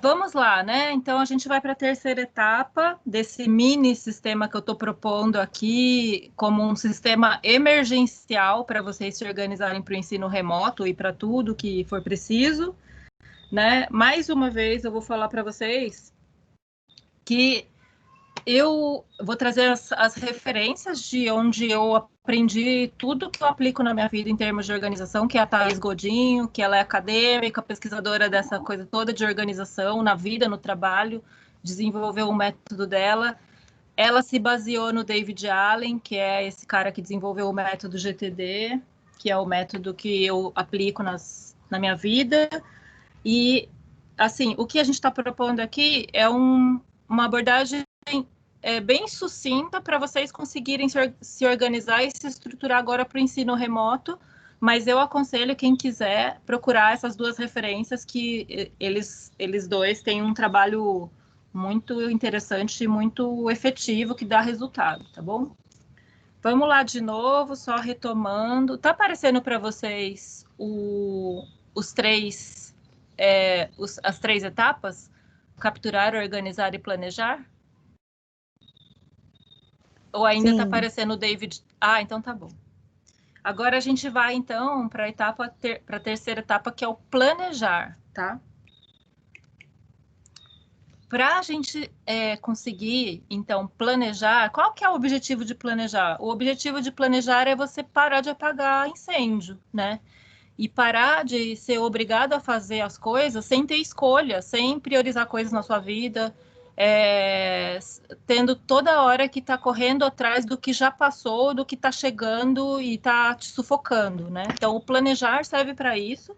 Vamos lá, né? Então, a gente vai para a terceira etapa desse mini sistema que eu estou propondo aqui, como um sistema emergencial para vocês se organizarem para o ensino remoto e para tudo que for preciso, né? Mais uma vez, eu vou falar para vocês que eu vou trazer as referências de onde eu aprendi tudo que eu aplico na minha vida em termos de organização, que é a Thaís Godinho, que ela é acadêmica, pesquisadora dessa coisa toda de organização na vida, no trabalho, desenvolveu o método dela. Ela se baseou no David Allen, que é esse cara que desenvolveu o método GTD, que é o método que eu aplico na minha vida. E, assim, o que a gente está propondo aqui é uma abordagem bem sucinta para vocês conseguirem se organizar e se estruturar agora para o ensino remoto, mas eu aconselho quem quiser procurar essas duas referências, que eles dois têm um trabalho muito interessante e muito efetivo que dá resultado, tá bom? Vamos lá de novo, só retomando. Tá aparecendo para vocês os três, as três etapas? Capturar, organizar e planejar? Ou ainda está aparecendo o David? Ah, então tá bom. Agora a gente vai, então, para a terceira etapa, que é o planejar, tá? Para a gente conseguir, então, planejar, qual que é o objetivo de planejar? O objetivo de planejar é você parar de apagar incêndio, né? E parar de ser obrigado a fazer as coisas sem ter escolha, sem priorizar coisas na sua vida, tendo toda hora que está correndo atrás do que já passou, do que está chegando e está te sufocando, né? Então, o planejar serve para isso.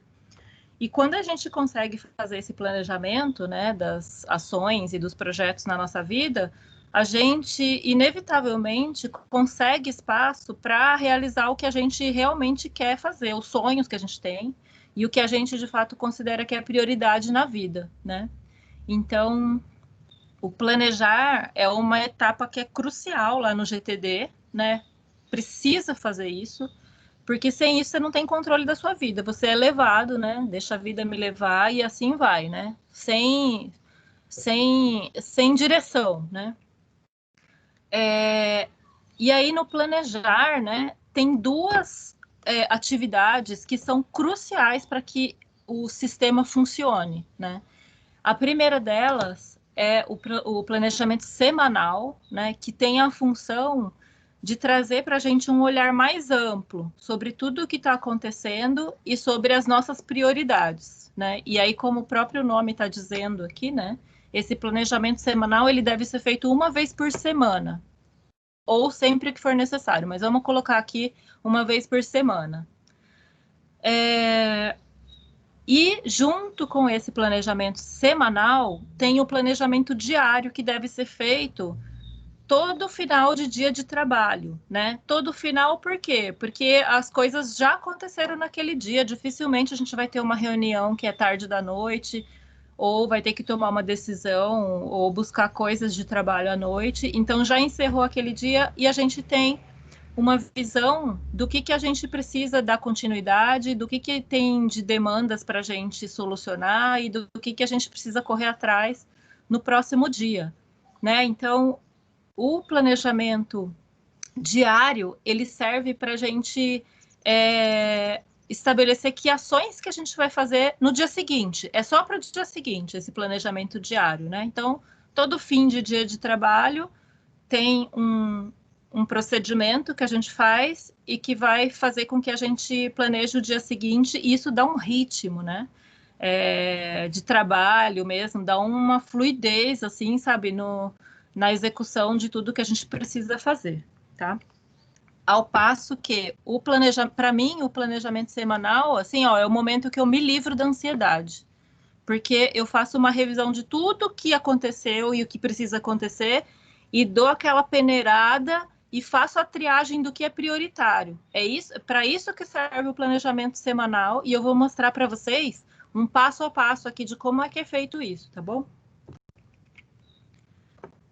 E quando a gente consegue fazer esse planejamento, né, das ações e dos projetos na nossa vida, a gente, inevitavelmente, consegue espaço para realizar o que a gente realmente quer fazer, os sonhos que a gente tem e o que a gente, de fato, considera que é prioridade na vida, né? Então, o planejar é uma etapa que é crucial lá no GTD, né? Precisa fazer isso, porque sem isso você não tem controle da sua vida. Você é levado, né? Deixa a vida me levar e assim vai, né? Sem direção, né? E aí no planejar, né? Tem duas atividades que são cruciais para que o sistema funcione, né? A primeira delas é o planejamento semanal, né? Que tem a função de trazer para a gente um olhar mais amplo sobre tudo o que está acontecendo e sobre as nossas prioridades, né? E aí, como o próprio nome está dizendo aqui, né? Esse planejamento semanal ele deve ser feito uma vez por semana, ou sempre que for necessário, mas vamos colocar aqui uma vez por semana. E junto com esse planejamento semanal, tem o planejamento diário que deve ser feito todo final de dia de trabalho, né? Todo final, por quê? Porque as coisas já aconteceram naquele dia, dificilmente a gente vai ter uma reunião que é tarde da noite, ou vai ter que tomar uma decisão, ou buscar coisas de trabalho à noite. Então já encerrou aquele dia e a gente tem uma visão do que a gente precisa dar continuidade, do que tem de demandas para a gente solucionar e do que a gente precisa correr atrás no próximo dia, né? Então, o planejamento diário, ele serve para a gente estabelecer que ações que a gente vai fazer no dia seguinte. É só para o dia seguinte, esse planejamento diário, né? Então, todo fim de dia de trabalho tem um procedimento que a gente faz e que vai fazer com que a gente planeje o dia seguinte, e isso dá um ritmo, né? De trabalho mesmo, dá uma fluidez, assim, sabe, na execução de tudo que a gente precisa fazer, tá? Ao passo que para mim, o planejamento semanal, assim, ó, é o momento que eu me livro da ansiedade, porque eu faço uma revisão de tudo que aconteceu e o que precisa acontecer e dou aquela peneirada e faço a triagem do que é prioritário. É isso, para isso que serve o planejamento semanal, e eu vou mostrar para vocês um passo a passo aqui de como é que é feito isso, tá bom?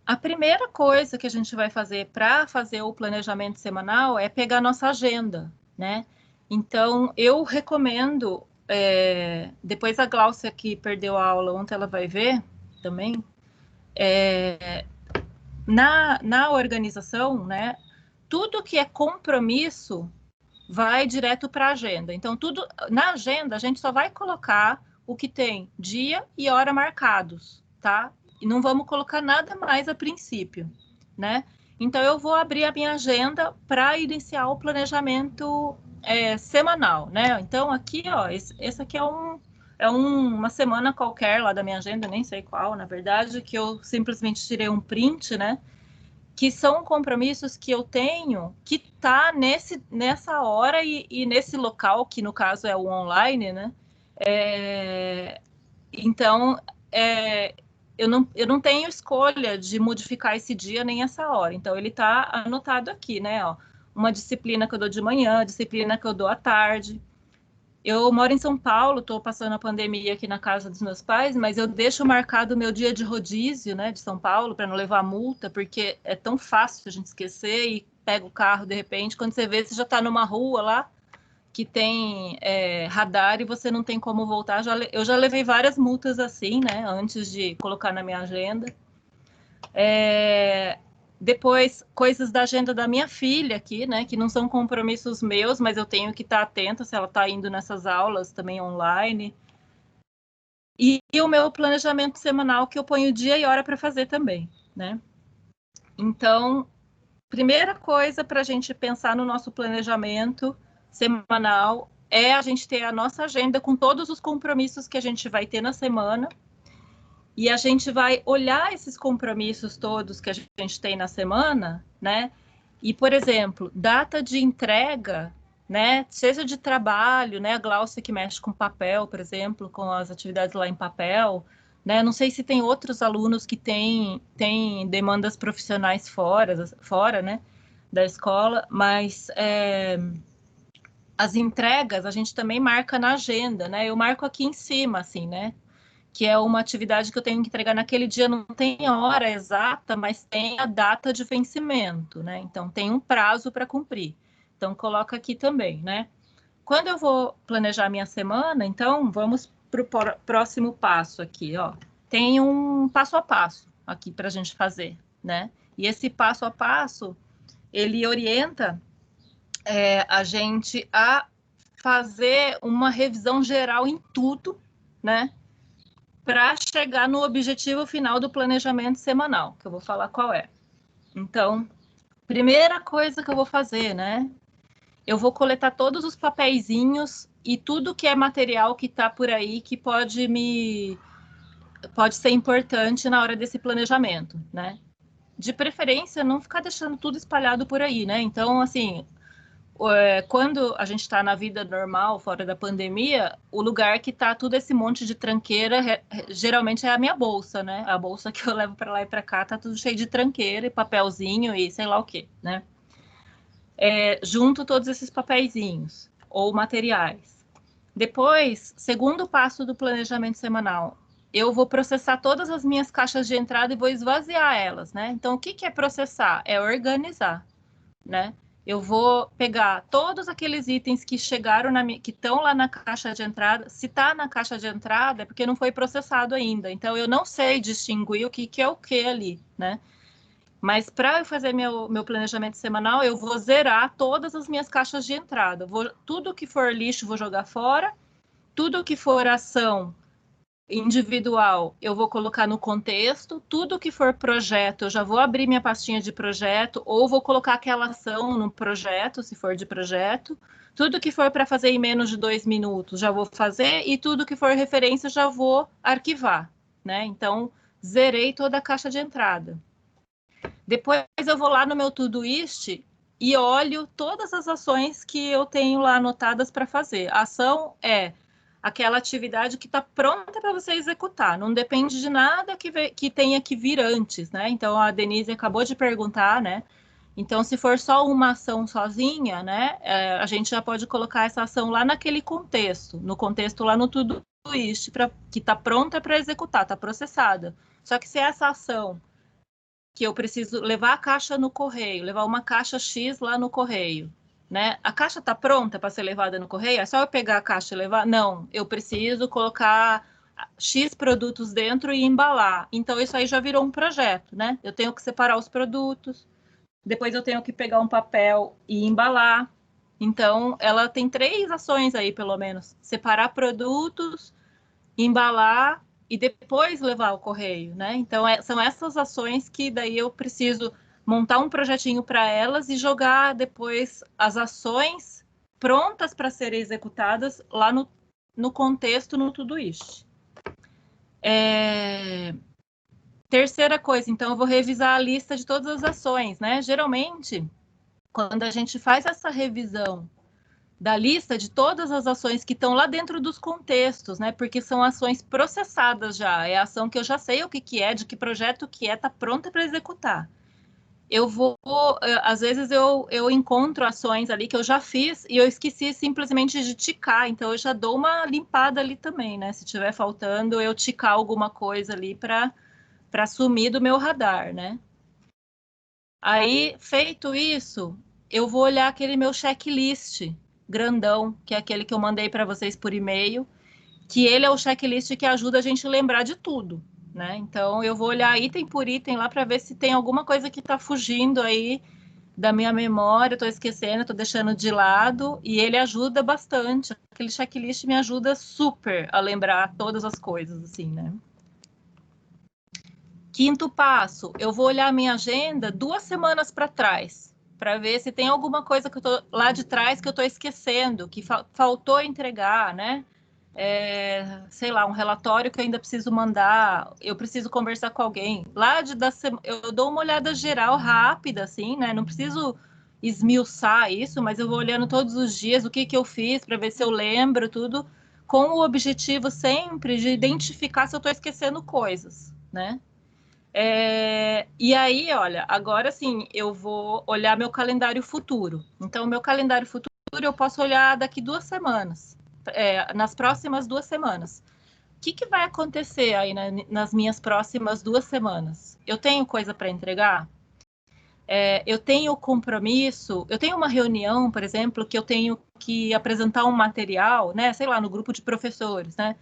A primeira coisa que a gente vai fazer para fazer o planejamento semanal é pegar nossa agenda, né? Então, eu recomendo depois a Gláucia, que perdeu a aula ontem, ela vai ver também. Na organização, né, tudo que é compromisso vai direto para a agenda. Então, tudo na agenda, a gente só vai colocar o que tem dia e hora marcados, tá? E não vamos colocar nada mais a princípio, né? Então, eu vou abrir a minha agenda para iniciar o planejamento semanal, né? Então, aqui, ó, esse aqui é uma semana qualquer lá da minha agenda, nem sei qual, na verdade, que eu simplesmente tirei um print, né? Que são compromissos que eu tenho que tá nessa hora e nesse local, que no caso é o online, né? Então, eu não tenho escolha de modificar esse dia nem essa hora. Então, ele está anotado aqui, né? Ó, uma disciplina que eu dou de manhã, disciplina que eu dou à tarde. Eu moro em São Paulo, estou passando a pandemia aqui na casa dos meus pais, mas eu deixo marcado o meu dia de rodízio, né, de São Paulo, para não levar multa, porque é tão fácil a gente esquecer e pega o carro de repente. Quando você vê, você já está numa rua lá que tem radar e você não tem como voltar. Eu já levei várias multas assim, né, antes de colocar na minha agenda. Depois, coisas da agenda da minha filha aqui, né, que não são compromissos meus, mas eu tenho que estar atenta se ela está indo nessas aulas também online. E o meu planejamento semanal, que eu ponho dia e hora para fazer também, né? Então, primeira coisa para a gente pensar no nosso planejamento semanal é a gente ter a nossa agenda com todos os compromissos que a gente vai ter na semana. E a gente vai olhar esses compromissos todos que a gente tem na semana, né? E, por exemplo, data de entrega, né? Seja de trabalho, né? A Gláucia que mexe com papel, por exemplo, com as atividades lá em papel, né? Não sei se tem outros alunos que têm demandas profissionais fora, né? Da escola, mas as entregas a gente também marca na agenda, né? Eu marco aqui em cima, assim, né? Que é uma atividade que eu tenho que entregar naquele dia, não tem a hora exata, mas tem a data de vencimento, né? Então, tem um prazo para cumprir. Então, coloca aqui também, né? Quando eu vou planejar minha semana, então, vamos para o próximo passo aqui, ó. Tem um passo a passo aqui para a gente fazer, né? E esse passo a passo, ele orienta a gente a fazer uma revisão geral em tudo, né? Para chegar no objetivo final do planejamento semanal, que eu vou falar qual é. Então, primeira coisa que eu vou fazer, né? Eu vou coletar todos os papeizinhos e tudo que é material que está por aí que pode ser importante na hora desse planejamento, né? De preferência, não ficar deixando tudo espalhado por aí, né? Então, assim, quando a gente está na vida normal, fora da pandemia, o lugar que está tudo esse monte de tranqueira, geralmente é a minha bolsa, né? A bolsa que eu levo para lá e para cá tá tudo cheio de tranqueira e papelzinho e sei lá o quê, né? Junto todos esses papeizinhos ou materiais. Depois, segundo passo do planejamento semanal, eu vou processar todas as minhas caixas de entrada e vou esvaziar elas, né? Então, o que é processar? É organizar, né? Eu vou pegar todos aqueles itens que chegaram que estão lá na caixa de entrada. Se está na caixa de entrada, é porque não foi processado ainda. Então, eu não sei distinguir o que é o que ali, né? Mas para eu fazer meu planejamento semanal, eu vou zerar todas as minhas caixas de entrada. Tudo que for lixo, vou jogar fora. Tudo que for ação individual, eu vou colocar no contexto. Tudo que for projeto, eu já vou abrir minha pastinha de projeto ou vou colocar aquela ação no projeto, se for de projeto. Tudo que for para fazer em menos de 2 minutos, já vou fazer. E tudo que for referência, já vou arquivar, né? Então, zerei toda a caixa de entrada. Depois eu vou lá no meu Todoist e olho todas as ações que eu tenho lá anotadas para fazer. A ação é aquela atividade que está pronta para você executar, não depende de nada que tenha que vir antes, né? Então, a Denise acabou de perguntar, né? Então, se for só uma ação sozinha, né? A gente já pode colocar essa ação lá naquele contexto, no contexto lá no Todoist, que está pronta para executar, está processada. Só que se essa ação que eu preciso levar a caixa no correio, levar uma caixa X lá no correio, né? A caixa está pronta para ser levada no correio? É só eu pegar a caixa e levar? Não, eu preciso colocar X produtos dentro e embalar. Então, isso aí já virou um projeto, né? Eu tenho que separar os produtos, depois eu tenho que pegar um papel e embalar. Então, ela tem 3 ações aí, pelo menos. Separar produtos, embalar e depois levar ao correio, né? Então, são essas ações que daí eu preciso montar um projetinho para elas e jogar depois as ações prontas para serem executadas lá no contexto, no Todoist. Terceira coisa, então, eu vou revisar a lista de todas as ações, né? Geralmente, quando a gente faz essa revisão da lista de todas as ações que estão lá dentro dos contextos, né? Porque são ações processadas já, é ação que eu já sei o que é, de que projeto que é, tá pronta para executar. Eu vou, às vezes eu encontro ações ali que eu já fiz e eu esqueci simplesmente de ticar, então eu já dou uma limpada ali também, né? Se tiver faltando, eu ticar alguma coisa ali para sumir do meu radar, né? Aí, feito isso, eu vou olhar aquele meu checklist grandão, que é aquele que eu mandei para vocês por e-mail, que ele é o checklist que ajuda a gente a lembrar de tudo, né? Então, eu vou olhar item por item lá para ver se tem alguma coisa que está fugindo aí da minha memória, estou esquecendo, estou deixando de lado, e ele ajuda bastante. Aquele checklist me ajuda super a lembrar todas as coisas, assim, né? Quinto passo, eu vou olhar a minha agenda 2 semanas para trás, para ver se tem alguma coisa que eu tô lá de trás que eu estou esquecendo, que faltou entregar, né? Sei lá, um relatório que eu ainda preciso mandar, eu preciso conversar com alguém. Eu dou uma olhada geral rápida, assim, né? Não preciso esmiuçar isso, mas eu vou olhando todos os dias o que eu fiz para ver se eu lembro tudo, com o objetivo sempre de identificar se eu estou esquecendo coisas, né? E aí, olha, agora sim, eu vou olhar meu calendário futuro. Então, meu calendário futuro eu posso olhar daqui 2 semanas, nas próximas 2 semanas. O que vai acontecer aí nas minhas próximas 2 semanas? Eu tenho coisa para entregar? Eu tenho compromisso, eu tenho uma reunião, por exemplo, que eu tenho que apresentar um material, né? Sei lá, no grupo de professores, né?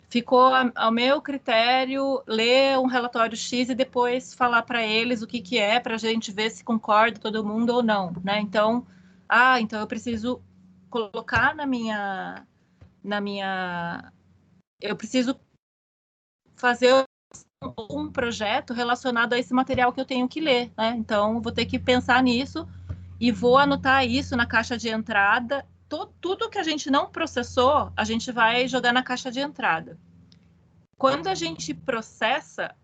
Ficou ao meu critério ler um relatório X e depois falar para eles o que é, para a gente ver se concorda todo mundo ou não, né? Então, então eu preciso colocar eu preciso fazer um projeto relacionado a esse material que eu tenho que ler, né? Então, vou ter que pensar nisso e vou anotar isso na caixa de entrada. Tudo que a gente não processou, a gente vai jogar na caixa de entrada. Quando a gente processa,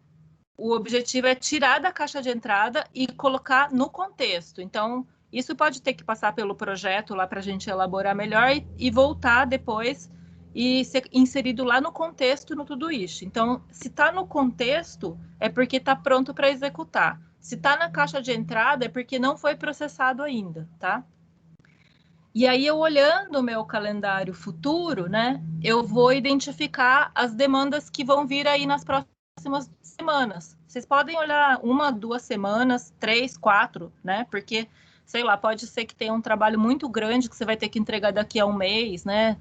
o objetivo é tirar da caixa de entrada e colocar no contexto. Então, isso pode ter que passar pelo projeto lá para a gente elaborar melhor e voltar depois e ser inserido lá no contexto no Todoist. Então, se está no contexto, é porque está pronto para executar. Se está na caixa de entrada, é porque não foi processado ainda, tá? E aí, eu olhando o meu calendário futuro, né, eu vou identificar as demandas que vão vir aí nas próximas semanas. Vocês podem olhar 1, 2 semanas, 3, 4, né, porque, sei lá, pode ser que tenha um trabalho muito grande que você vai ter que entregar daqui a um mês, né,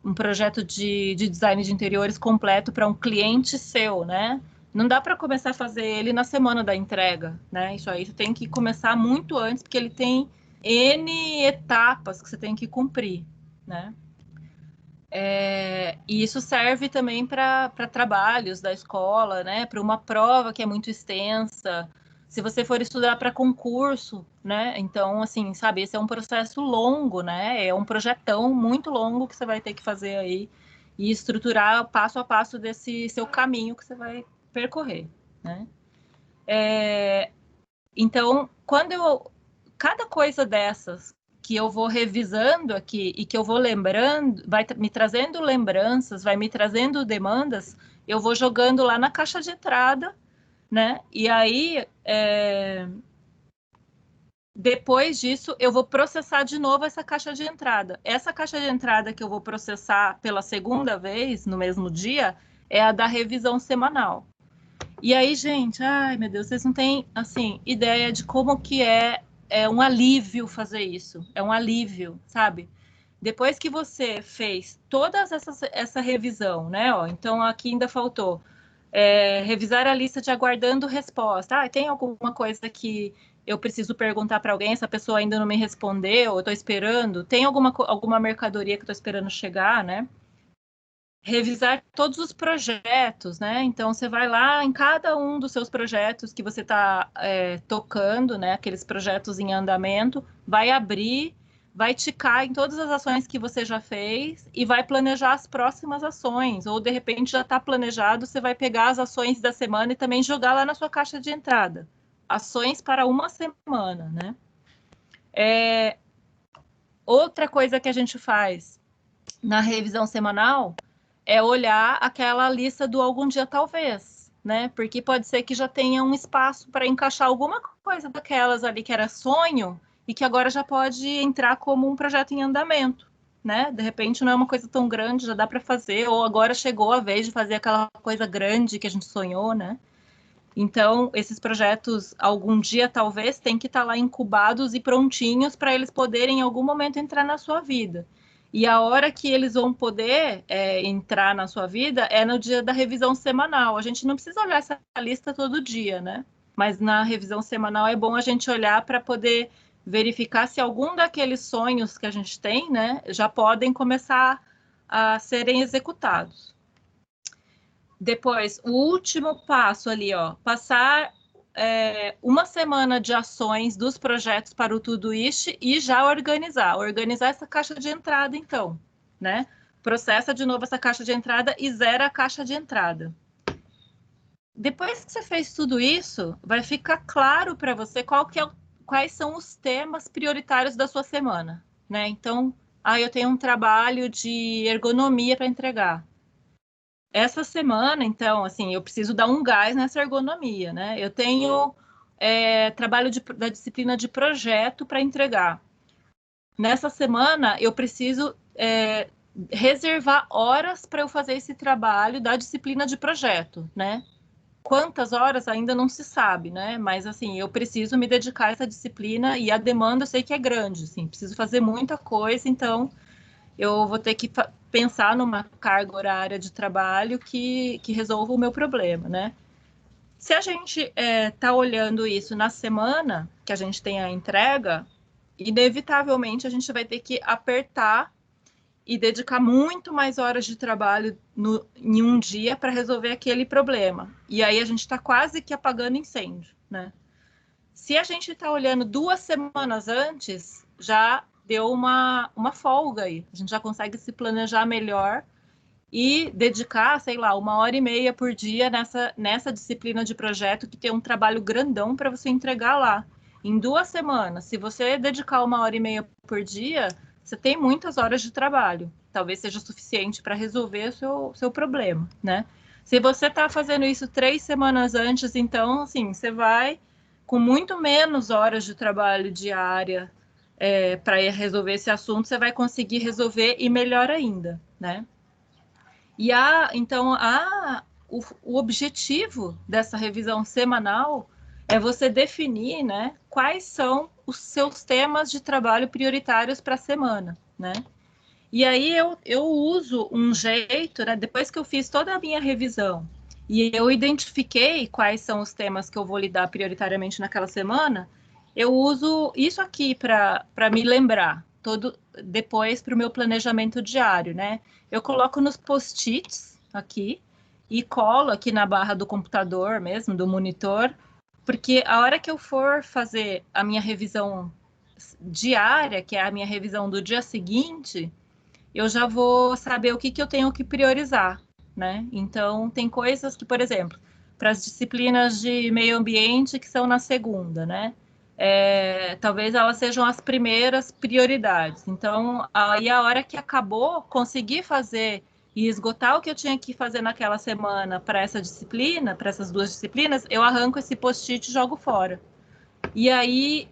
um projeto de design de interiores completo para um cliente seu, né. Não dá para começar a fazer ele na semana da entrega, né, isso aí você tem que começar muito antes, porque ele tem N etapas que você tem que cumprir, né? E isso serve também para trabalhos da escola, né? Para uma prova que é muito extensa. Se você for estudar para concurso, né? Então, assim, sabe, esse é um processo longo, né? É um projetão muito longo que você vai ter que fazer aí e estruturar passo a passo desse seu caminho que você vai percorrer, né? Então, cada coisa dessas que eu vou revisando aqui e que eu vou lembrando, vai me trazendo lembranças, vai me trazendo demandas, eu vou jogando lá na caixa de entrada, né? E aí, depois disso, eu vou processar de novo essa caixa de entrada. Essa caixa de entrada que eu vou processar pela segunda vez, no mesmo dia, é a da revisão semanal. E aí, gente, ai meu Deus, vocês não têm, assim, ideia de como que é é um alívio fazer isso, é um alívio, sabe? Depois que você fez toda essa revisão, né? Ó, então aqui ainda faltou revisar a lista de aguardando resposta. Tem alguma coisa que eu preciso perguntar para alguém, essa pessoa ainda não me respondeu, eu estou esperando. Tem alguma mercadoria que eu estou esperando chegar, né? Revisar todos os projetos, né? Então você vai lá em cada um dos seus projetos que você está tocando, né? Aqueles projetos em andamento, vai abrir, vai ticar em todas as ações que você já fez e vai planejar as próximas ações. Ou de repente já está planejado, você vai pegar as ações da semana e também jogar lá na sua caixa de entrada. Ações para uma semana, né? Outra coisa que a gente faz na revisão semanal é olhar aquela lista do algum dia talvez, né? Porque pode ser que já tenha um espaço para encaixar alguma coisa daquelas ali que era sonho e que agora já pode entrar como um projeto em andamento, né? De repente não é uma coisa tão grande, já dá para fazer, ou agora chegou a vez de fazer aquela coisa grande que a gente sonhou, né? Então, esses projetos, algum dia talvez, tem que estar lá incubados e prontinhos para eles poderem em algum momento entrar na sua vida. E a hora que eles vão poder entrar na sua vida é no dia da revisão semanal. A gente não precisa olhar essa lista todo dia, né? Mas na revisão semanal é bom a gente olhar para poder verificar se algum daqueles sonhos que a gente tem, né, já podem começar a serem executados. Depois, o último passo ali, ó, passar uma semana de ações dos projetos para o Todoist e já organizar essa caixa de entrada, então, né? Processa de novo essa caixa de entrada e zera a caixa de entrada. Depois que você fez tudo isso, vai ficar claro para você quais são os temas prioritários da sua semana, né? Então, eu tenho um trabalho de ergonomia para entregar. Essa semana, então, assim, eu preciso dar um gás nessa ergonomia, né? Eu tenho trabalho da disciplina de projeto para entregar. Nessa semana, eu preciso reservar horas para eu fazer esse trabalho da disciplina de projeto, né? Quantas horas ainda não se sabe, né? Mas, assim, eu preciso me dedicar a essa disciplina e a demanda eu sei que é grande, assim, preciso fazer muita coisa, então eu vou ter que pensar numa carga horária de trabalho que resolva o meu problema, né? Se a gente está olhando isso na semana que a gente tem a entrega, inevitavelmente a gente vai ter que apertar e dedicar muito mais horas de trabalho em um dia para resolver aquele problema. E aí a gente está quase que apagando incêndio, né? Se a gente está olhando 2 semanas antes, já deu uma folga aí. A gente já consegue se planejar melhor e dedicar, sei lá, 1h30 por dia nessa disciplina de projeto que tem um trabalho grandão para você entregar lá. Em 2 semanas, se você dedicar 1h30 por dia, você tem muitas horas de trabalho. Talvez seja suficiente para resolver o seu problema, né? Se você está fazendo isso 3 semanas antes, então, assim, você vai com muito menos horas de trabalho diária para resolver esse assunto, você vai conseguir resolver e melhor ainda, né? E então, o objetivo dessa revisão semanal é você definir, né, quais são os seus temas de trabalho prioritários para a semana, né? E aí eu uso um jeito, né, depois que eu fiz toda a minha revisão e eu identifiquei quais são os temas que eu vou lidar prioritariamente naquela semana, eu uso isso aqui para me lembrar depois para o meu planejamento diário, né? Eu coloco nos post-its aqui e colo aqui na barra do computador mesmo, do monitor, porque a hora que eu for fazer a minha revisão diária, que é a minha revisão do dia seguinte, eu já vou saber o que eu tenho que priorizar, né? Então, tem coisas que, por exemplo, para as disciplinas de meio ambiente que são na segunda, né? Talvez elas sejam as primeiras prioridades. Então, aí a hora que acabou, conseguir fazer e esgotar o que eu tinha que fazer naquela semana para essa disciplina, para essas 2 disciplinas, eu arranco esse post-it e jogo fora. E aí,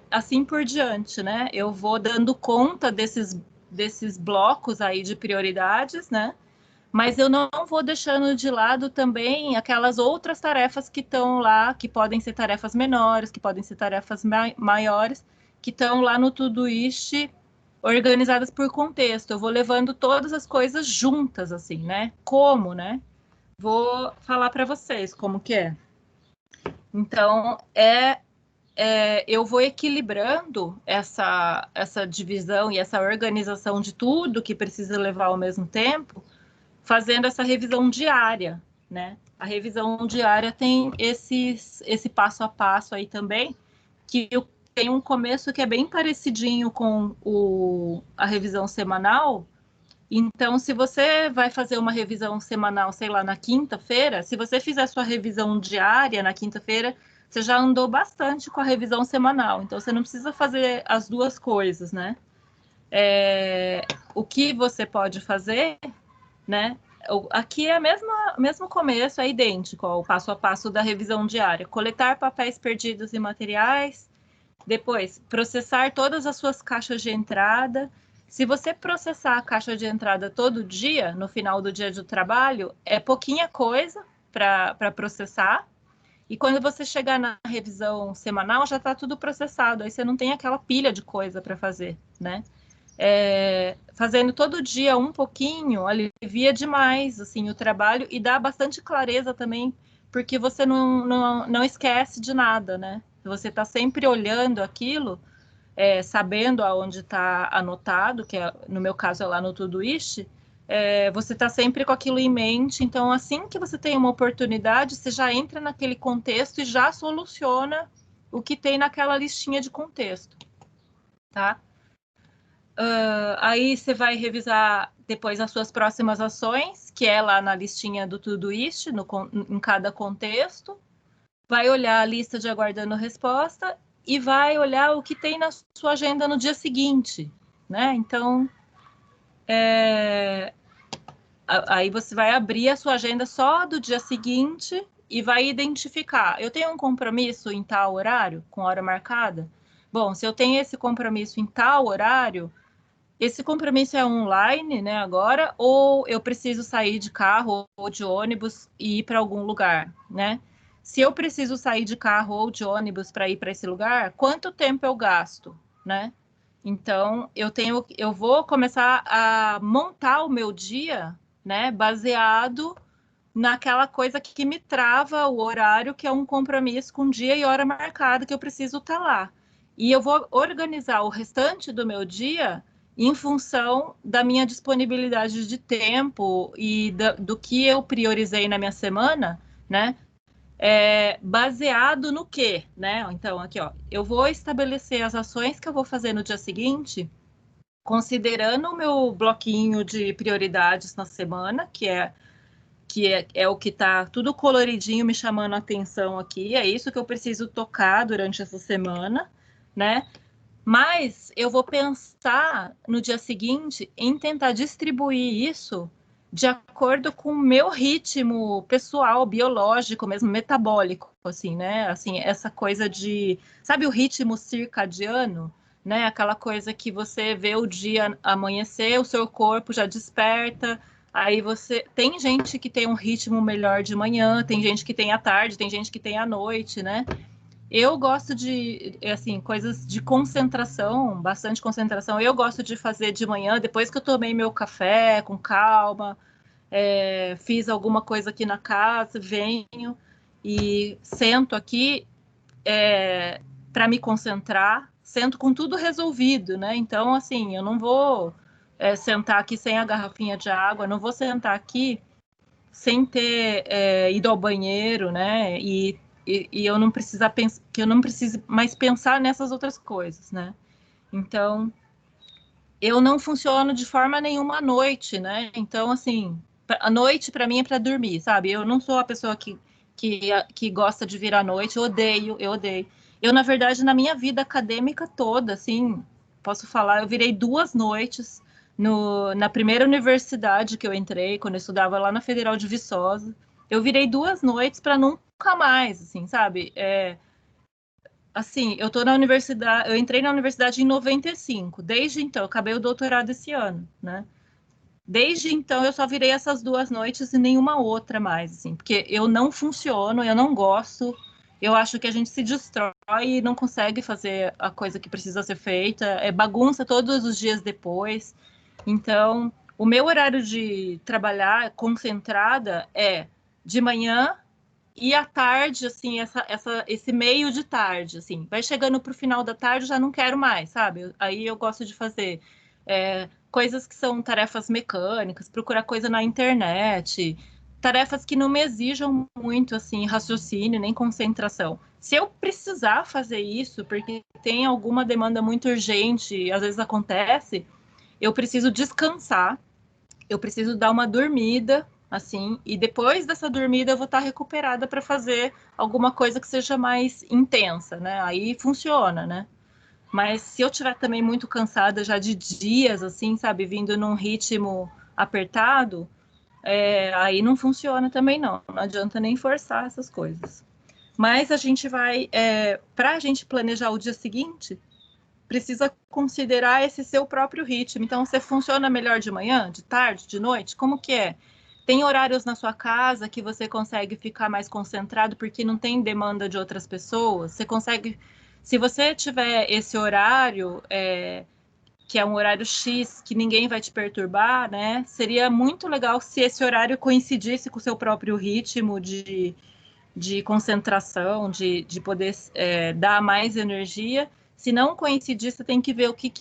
assim por diante, né? Eu vou dando conta desses blocos aí de prioridades, né? Mas eu não vou deixando de lado também aquelas outras tarefas que estão lá, que podem ser tarefas menores, que podem ser tarefas maiores, que estão lá no Todoist, organizadas por contexto. Eu vou levando todas as coisas juntas, assim, né? Como, né? Vou falar para vocês como que é. Então, eu vou equilibrando essa divisão e essa organização de tudo que precisa levar ao mesmo tempo, fazendo essa revisão diária, né? A revisão diária tem esse passo a passo aí também, que tem um começo que é bem parecidinho com a revisão semanal. Então, se você vai fazer uma revisão semanal, sei lá, na quinta-feira, se você fizer sua revisão diária na quinta-feira, você já andou bastante com a revisão semanal. Então, você não precisa fazer as duas coisas, né? O que você pode fazer, né? Aqui é o mesmo começo, é idêntico ao passo a passo da revisão diária. Coletar papéis perdidos e materiais, depois processar todas as suas caixas de entrada. Se você processar a caixa de entrada todo dia, no final do dia de trabalho, é pouquinha coisa para processar. E quando você chegar na revisão semanal, já está tudo processado. Aí você não tem aquela pilha de coisa para fazer, né? Fazendo todo dia um pouquinho, alivia demais assim, o trabalho e dá bastante clareza também, porque você não esquece de nada, né? Você está sempre olhando aquilo, sabendo aonde está anotado, que no meu caso é lá no Todoist, você está sempre com aquilo em mente, então assim que você tem uma oportunidade, você já entra naquele contexto e já soluciona o que tem naquela listinha de contexto, tá? Aí você vai revisar depois as suas próximas ações, que é lá na listinha do Todoist, em cada contexto. Vai olhar a lista de aguardando resposta e vai olhar o que tem na sua agenda no dia seguinte, né? Então, aí você vai abrir a sua agenda só do dia seguinte e vai identificar. Eu tenho um compromisso em tal horário, com hora marcada? Bom, se eu tenho esse compromisso em tal horário, esse compromisso é online, né, agora, ou eu preciso sair de carro ou de ônibus e ir para algum lugar, né? Se eu preciso sair de carro ou de ônibus para ir para esse lugar, quanto tempo eu gasto, né? Então, eu vou começar a montar o meu dia, né, baseado naquela coisa que me trava o horário, que é um compromisso com dia e hora marcada que eu preciso estar lá. E eu vou organizar o restante do meu dia em função da minha disponibilidade de tempo e do que eu priorizei na minha semana, né? Baseado no quê, né? Então, aqui, ó, eu vou estabelecer as ações que eu vou fazer no dia seguinte, considerando o meu bloquinho de prioridades na semana, que é o que está tudo coloridinho me chamando a atenção aqui, é isso que eu preciso tocar durante essa semana, né? Mas eu vou pensar no dia seguinte em tentar distribuir isso de acordo com o meu ritmo pessoal, biológico, mesmo metabólico, assim, né? Assim, essa coisa de, sabe, o ritmo circadiano, né? Aquela coisa que você vê o dia amanhecer, o seu corpo já desperta. Aí você tem gente que tem um ritmo melhor de manhã, tem gente que tem à tarde, tem gente que tem à noite, né? Eu gosto de, assim, coisas de concentração, bastante concentração. Eu gosto de fazer de manhã, depois que eu tomei meu café com calma, fiz alguma coisa aqui na casa, venho e sento aqui para me concentrar, sento com tudo resolvido, né? Então, assim, eu não vou sentar aqui sem a garrafinha de água, não vou sentar aqui sem ter ido ao banheiro, né? E eu não que eu não preciso mais pensar nessas outras coisas, né? Então, eu não funciono de forma nenhuma à noite, né? Então, assim, a noite para mim é para dormir, sabe? Eu não sou a pessoa que gosta de vir à noite, eu odeio. Eu, na verdade, na minha vida acadêmica toda, assim, posso falar, eu virei 2 noites na primeira universidade que eu entrei, quando eu estudava lá na Federal de Viçosa. Eu virei 2 noites para nunca mais, assim, sabe? Assim, eu tô na universidade, eu entrei na universidade em 95. Desde então, eu acabei o doutorado esse ano, né? Desde então, eu só virei essas 2 noites e nenhuma outra mais, assim, porque eu não funciono, eu não gosto, eu acho que a gente se destrói e não consegue fazer a coisa que precisa ser feita, é bagunça todos os dias depois. Então, o meu horário de trabalhar concentrada é de manhã e à tarde, assim, esse meio de tarde, assim. Vai chegando para o final da tarde, já não quero mais, sabe? Aí eu gosto de fazer coisas que são tarefas mecânicas, procurar coisa na internet, tarefas que não me exijam muito, assim, raciocínio, nem concentração. Se eu precisar fazer isso, porque tem alguma demanda muito urgente, às vezes acontece, eu preciso descansar, eu preciso dar uma dormida, assim, e depois dessa dormida eu vou estar recuperada para fazer alguma coisa que seja mais intensa, né? Aí funciona, né? Mas se eu tiver também muito cansada já de dias, assim, sabe, vindo num ritmo apertado, aí não funciona também não. Não adianta nem forçar essas coisas. Mas a gente vai, para a gente planejar o dia seguinte, precisa considerar esse seu próprio ritmo. Então, você funciona melhor de manhã, de tarde, de noite? Como que é? Tem horários na sua casa que você consegue ficar mais concentrado porque não tem demanda de outras pessoas? Você consegue... Se você tiver esse horário, que é um horário X, que ninguém vai te perturbar, né? Seria muito legal se esse horário coincidisse com o seu próprio ritmo de concentração, de poder dar mais energia. Se não coincidir, você tem que ver o que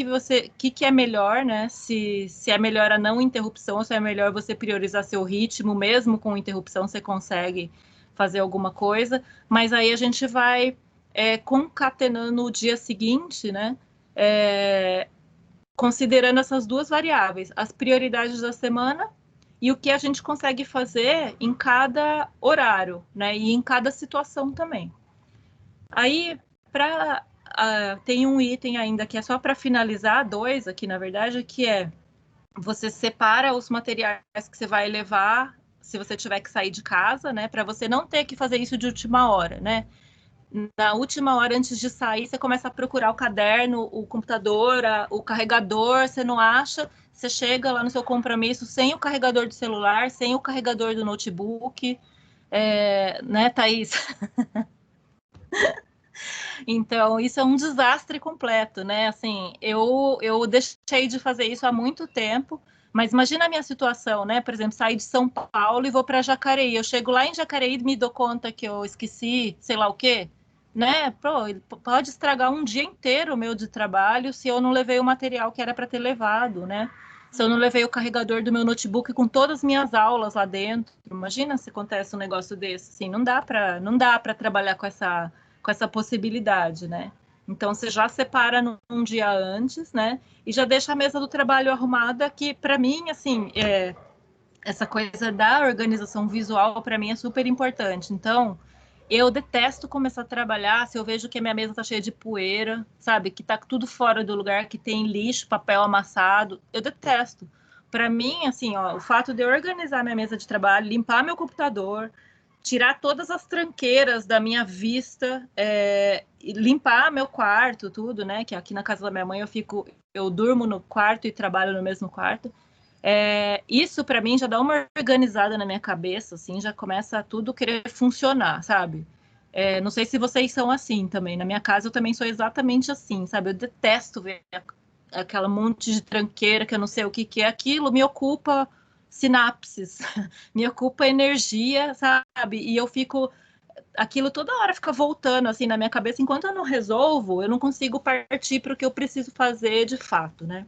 é melhor, né? Se é melhor a não interrupção, ou se é melhor você priorizar seu ritmo, mesmo com interrupção, você consegue fazer alguma coisa. Mas aí a gente vai concatenando o dia seguinte, né? Considerando essas 2 variáveis, as prioridades da semana e o que a gente consegue fazer em cada horário, né? E em cada situação também. Aí, tem um item ainda que é só para finalizar, 2 aqui, na verdade, que é você separa os materiais que você vai levar se você tiver que sair de casa, né? Para você não ter que fazer isso de última hora, né? Na última hora, antes de sair, você começa a procurar o caderno, o computador, o carregador, você não acha, você chega lá no seu compromisso sem o carregador do celular, sem o carregador do notebook, né, Thaís? Então, isso é um desastre completo, né? Assim, eu deixei de fazer isso há muito tempo, mas imagina a minha situação, né? Por exemplo, sair de São Paulo e vou para Jacareí. Eu chego lá em Jacareí e me dou conta que eu esqueci, sei lá o quê, né? Pô, pode estragar um dia inteiro o meu de trabalho se eu não levei o material que era para ter levado, né? Se eu não levei o carregador do meu notebook com todas as minhas aulas lá dentro. Imagina se acontece um negócio desse, assim, não dá para trabalhar com essa possibilidade, né? Então você já separa num dia antes, né? E já deixa a mesa do trabalho arrumada, que para mim, assim, essa coisa da organização visual para mim é super importante. Então, eu detesto começar a trabalhar se eu vejo que a minha mesa está cheia de poeira, sabe? Que tá tudo fora do lugar, que tem lixo, papel amassado. Eu detesto. Para mim, assim, ó, o fato de eu organizar minha mesa de trabalho, limpar meu computador, tirar todas as tranqueiras da minha vista, limpar meu quarto, tudo, né? Que aqui na casa da minha mãe eu durmo no quarto e trabalho no mesmo quarto. Isso para mim já dá uma organizada na minha cabeça, assim, já começa a tudo querer funcionar, sabe? Não sei se vocês são assim também. Na minha casa eu também sou exatamente assim, sabe? Eu detesto ver aquela monte de tranqueira que eu não sei o que é aquilo, me ocupa sinapses, me ocupa energia, sabe? E eu fico aquilo toda hora fica voltando assim na minha cabeça, enquanto eu não resolvo, eu não consigo partir para o que eu preciso fazer de fato, né?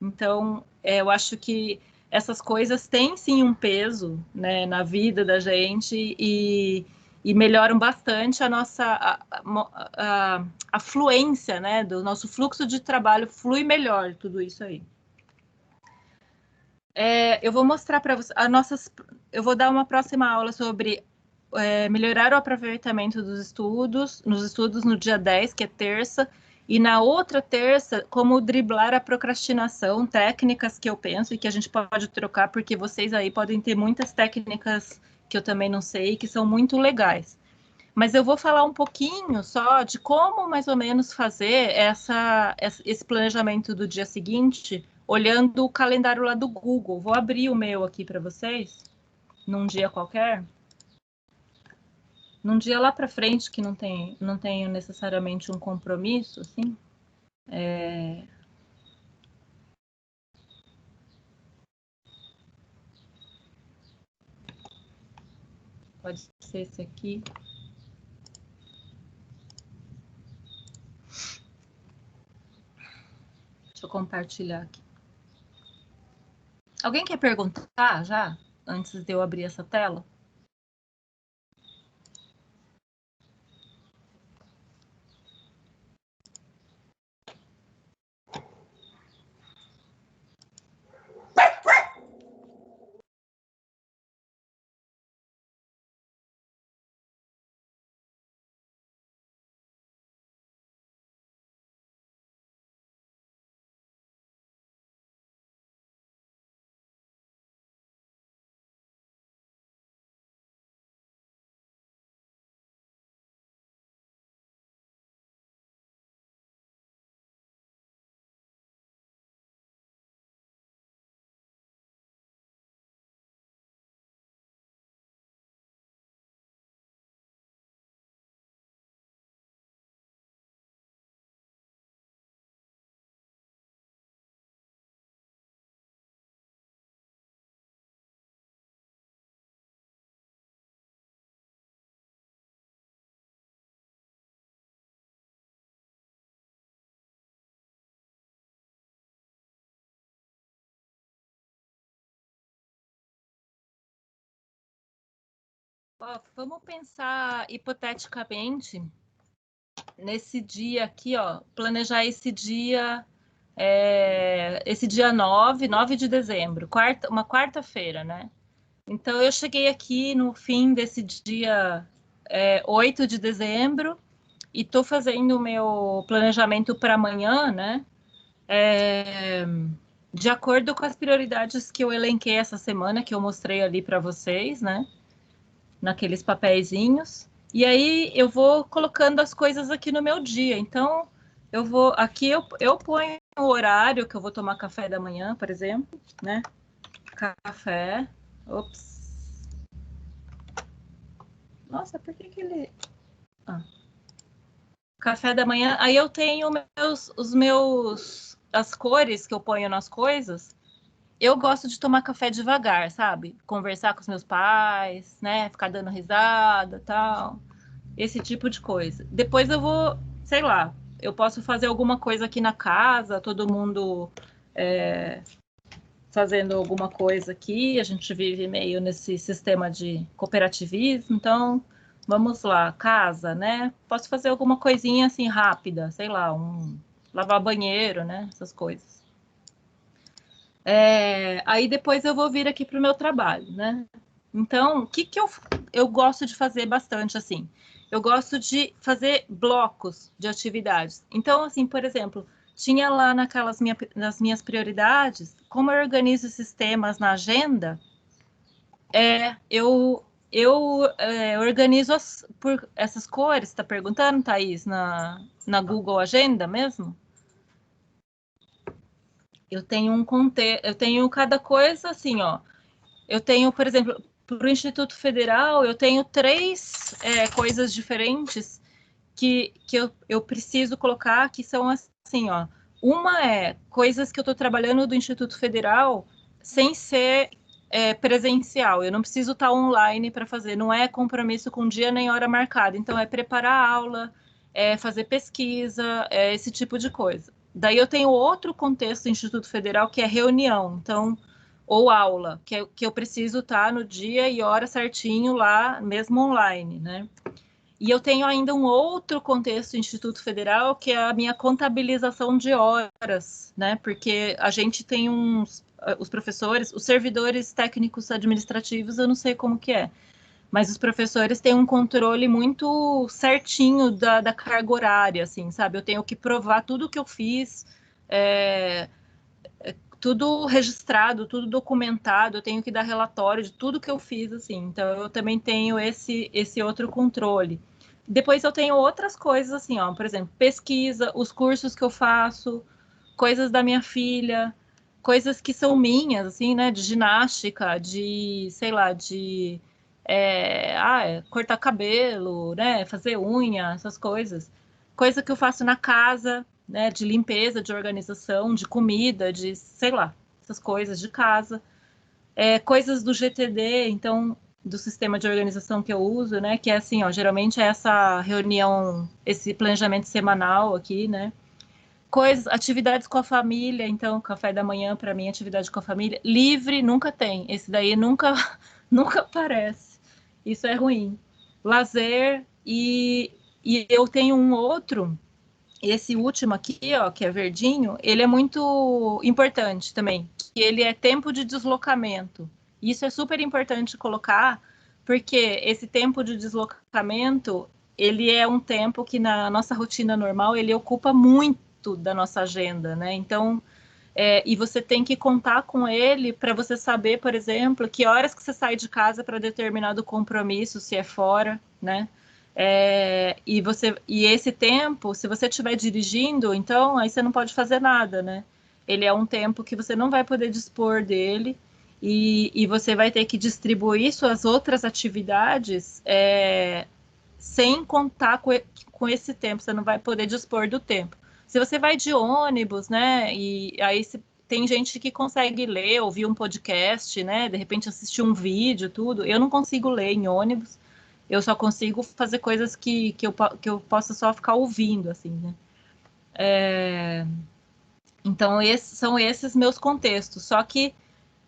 Então, eu acho que essas coisas têm sim um peso, né, na vida da gente e melhoram bastante a nossa a fluência, né, do nosso fluxo de trabalho flui melhor, tudo isso aí. Eu vou mostrar para vocês eu vou dar uma próxima aula sobre melhorar o aproveitamento dos estudos, nos estudos no dia 10, que é terça, e na outra terça, como driblar a procrastinação, técnicas que eu penso e que a gente pode trocar, porque vocês aí podem ter muitas técnicas que eu também não sei, que são muito legais. Mas eu vou falar um pouquinho só de como mais ou menos fazer esse planejamento do dia seguinte, olhando o calendário lá do Google. Vou abrir o meu aqui para vocês, num dia qualquer. Num dia lá para frente, que não tenho necessariamente um compromisso, assim. Pode ser esse aqui. Deixa eu compartilhar aqui. Alguém quer perguntar já, antes de eu abrir essa tela? Ó, vamos pensar hipoteticamente nesse dia aqui, ó, planejar esse dia 9 de dezembro, uma quarta-feira, né? Então, eu cheguei aqui no fim desse dia 8 de dezembro e estou fazendo o meu planejamento para amanhã, né? De acordo com as prioridades que eu elenquei essa semana, que eu mostrei ali para vocês, né? Naqueles papeizinhos. E aí eu vou colocando as coisas aqui no meu dia. Então, eu ponho o horário que eu vou tomar café da manhã, por exemplo, né? Café. Ops. Nossa, por que ele... Café da manhã. Aí eu tenho as cores que eu ponho nas coisas. Eu gosto de tomar café devagar, sabe? Conversar com os meus pais, né? Ficar dando risada, tal. Esse tipo de coisa. Depois eu vou, sei lá, eu posso fazer alguma coisa aqui na casa, todo mundo fazendo alguma coisa aqui. A gente vive meio nesse sistema de cooperativismo, então vamos lá, casa, né? Posso fazer alguma coisinha assim rápida, sei lá, lavar banheiro, né? Essas coisas. Aí depois eu vou vir aqui para o meu trabalho, né? Então, o que eu gosto de fazer bastante assim? Eu gosto de fazer blocos de atividades. Então, assim, por exemplo, tinha lá nas minhas prioridades, como eu organizo esses temas na agenda, eu organizo por essas cores, está perguntando, Thaís, na Google Agenda mesmo? Eu tenho cada coisa assim, ó. Eu tenho, por exemplo, para o Instituto Federal, eu tenho três coisas diferentes que eu preciso colocar, que são assim, ó. Uma é coisas que eu estou trabalhando do Instituto Federal sem ser presencial. Eu não preciso estar online para fazer, não é compromisso com dia nem hora marcada. Então, é preparar a aula, fazer pesquisa, esse tipo de coisa. Daí eu tenho outro contexto do Instituto Federal, que é reunião. Então, ou aula, que eu preciso estar no dia e hora certinho lá, mesmo online, né? E eu tenho ainda um outro contexto do Instituto Federal, que é a minha contabilização de horas, né? Porque a gente tem os professores, os servidores técnicos administrativos, eu não sei como que é, mas os professores têm um controle muito certinho da carga horária, assim, sabe? Eu tenho que provar tudo que eu fiz, tudo registrado, tudo documentado, eu tenho que dar relatório de tudo que eu fiz, assim. Então, eu também tenho esse outro controle. Depois eu tenho outras coisas, assim, ó, por exemplo, pesquisa, os cursos que eu faço, coisas da minha filha, coisas que são minhas, assim, né? De ginástica, de, sei lá, de cortar cabelo, né? Fazer unha, essas coisas. Coisa que eu faço na casa, né? De limpeza, de organização, de comida, de, sei lá, essas coisas de casa. Coisas do GTD, então, do sistema de organização que eu uso, né? Que é assim, ó, geralmente é essa reunião, esse planejamento semanal aqui, né? Coisas, atividades com a família, então, café da manhã, para mim, atividade com a família. Livre nunca tem, esse daí nunca, nunca aparece. Isso é ruim. Lazer, e eu tenho um outro, esse último aqui, ó, que é verdinho, ele é muito importante também, que ele é tempo de deslocamento. Isso é super importante colocar, porque esse tempo de deslocamento, ele é um tempo que na nossa rotina normal, ele ocupa muito da nossa agenda, né? Então, e você tem que contar com ele para você saber, por exemplo, que horas que você sai de casa para determinado compromisso, se é fora, né? E esse tempo, se você estiver dirigindo, então aí você não pode fazer nada, né? Ele é um tempo que você não vai poder dispor dele e você vai ter que distribuir suas outras atividades sem contar com esse tempo. Você não vai poder dispor do tempo. Se você vai de ônibus, né? E aí tem gente que consegue ler, ouvir um podcast, né? De repente assistir um vídeo, tudo. Eu não consigo ler em ônibus. Eu só consigo fazer coisas que eu possa só ficar ouvindo, assim, né? Então, são esses meus contextos. Só que,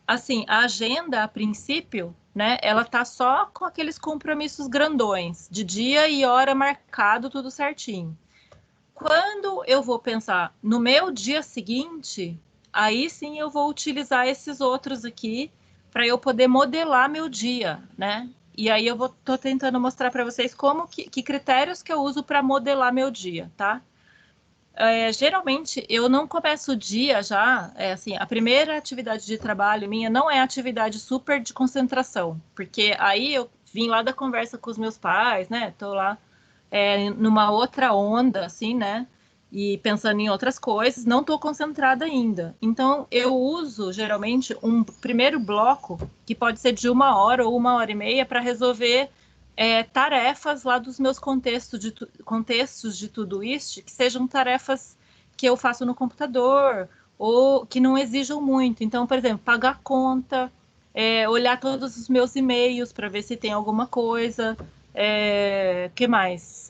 assim, a agenda, a princípio, né? Ela tá só com aqueles compromissos grandões, de dia e hora marcado, tudo certinho. Quando eu vou pensar no meu dia seguinte, aí sim eu vou utilizar esses outros aqui para eu poder modelar meu dia, né? E aí tô tentando mostrar para vocês que critérios que eu uso para modelar meu dia, tá? Geralmente eu não começo o dia já, assim, a primeira atividade de trabalho minha não é atividade super de concentração, porque aí eu vim lá da conversa com os meus pais, né? Tô lá numa outra onda, assim, né? E pensando em outras coisas, não estou concentrada ainda. Então, eu uso geralmente um primeiro bloco, que pode ser de 1 hora ou 1 hora e meia, para resolver tarefas lá dos meus contextos de Todoist, que sejam tarefas que eu faço no computador ou que não exijam muito. Então, por exemplo, pagar conta, olhar todos os meus e-mails para ver se tem alguma coisa. Que mais?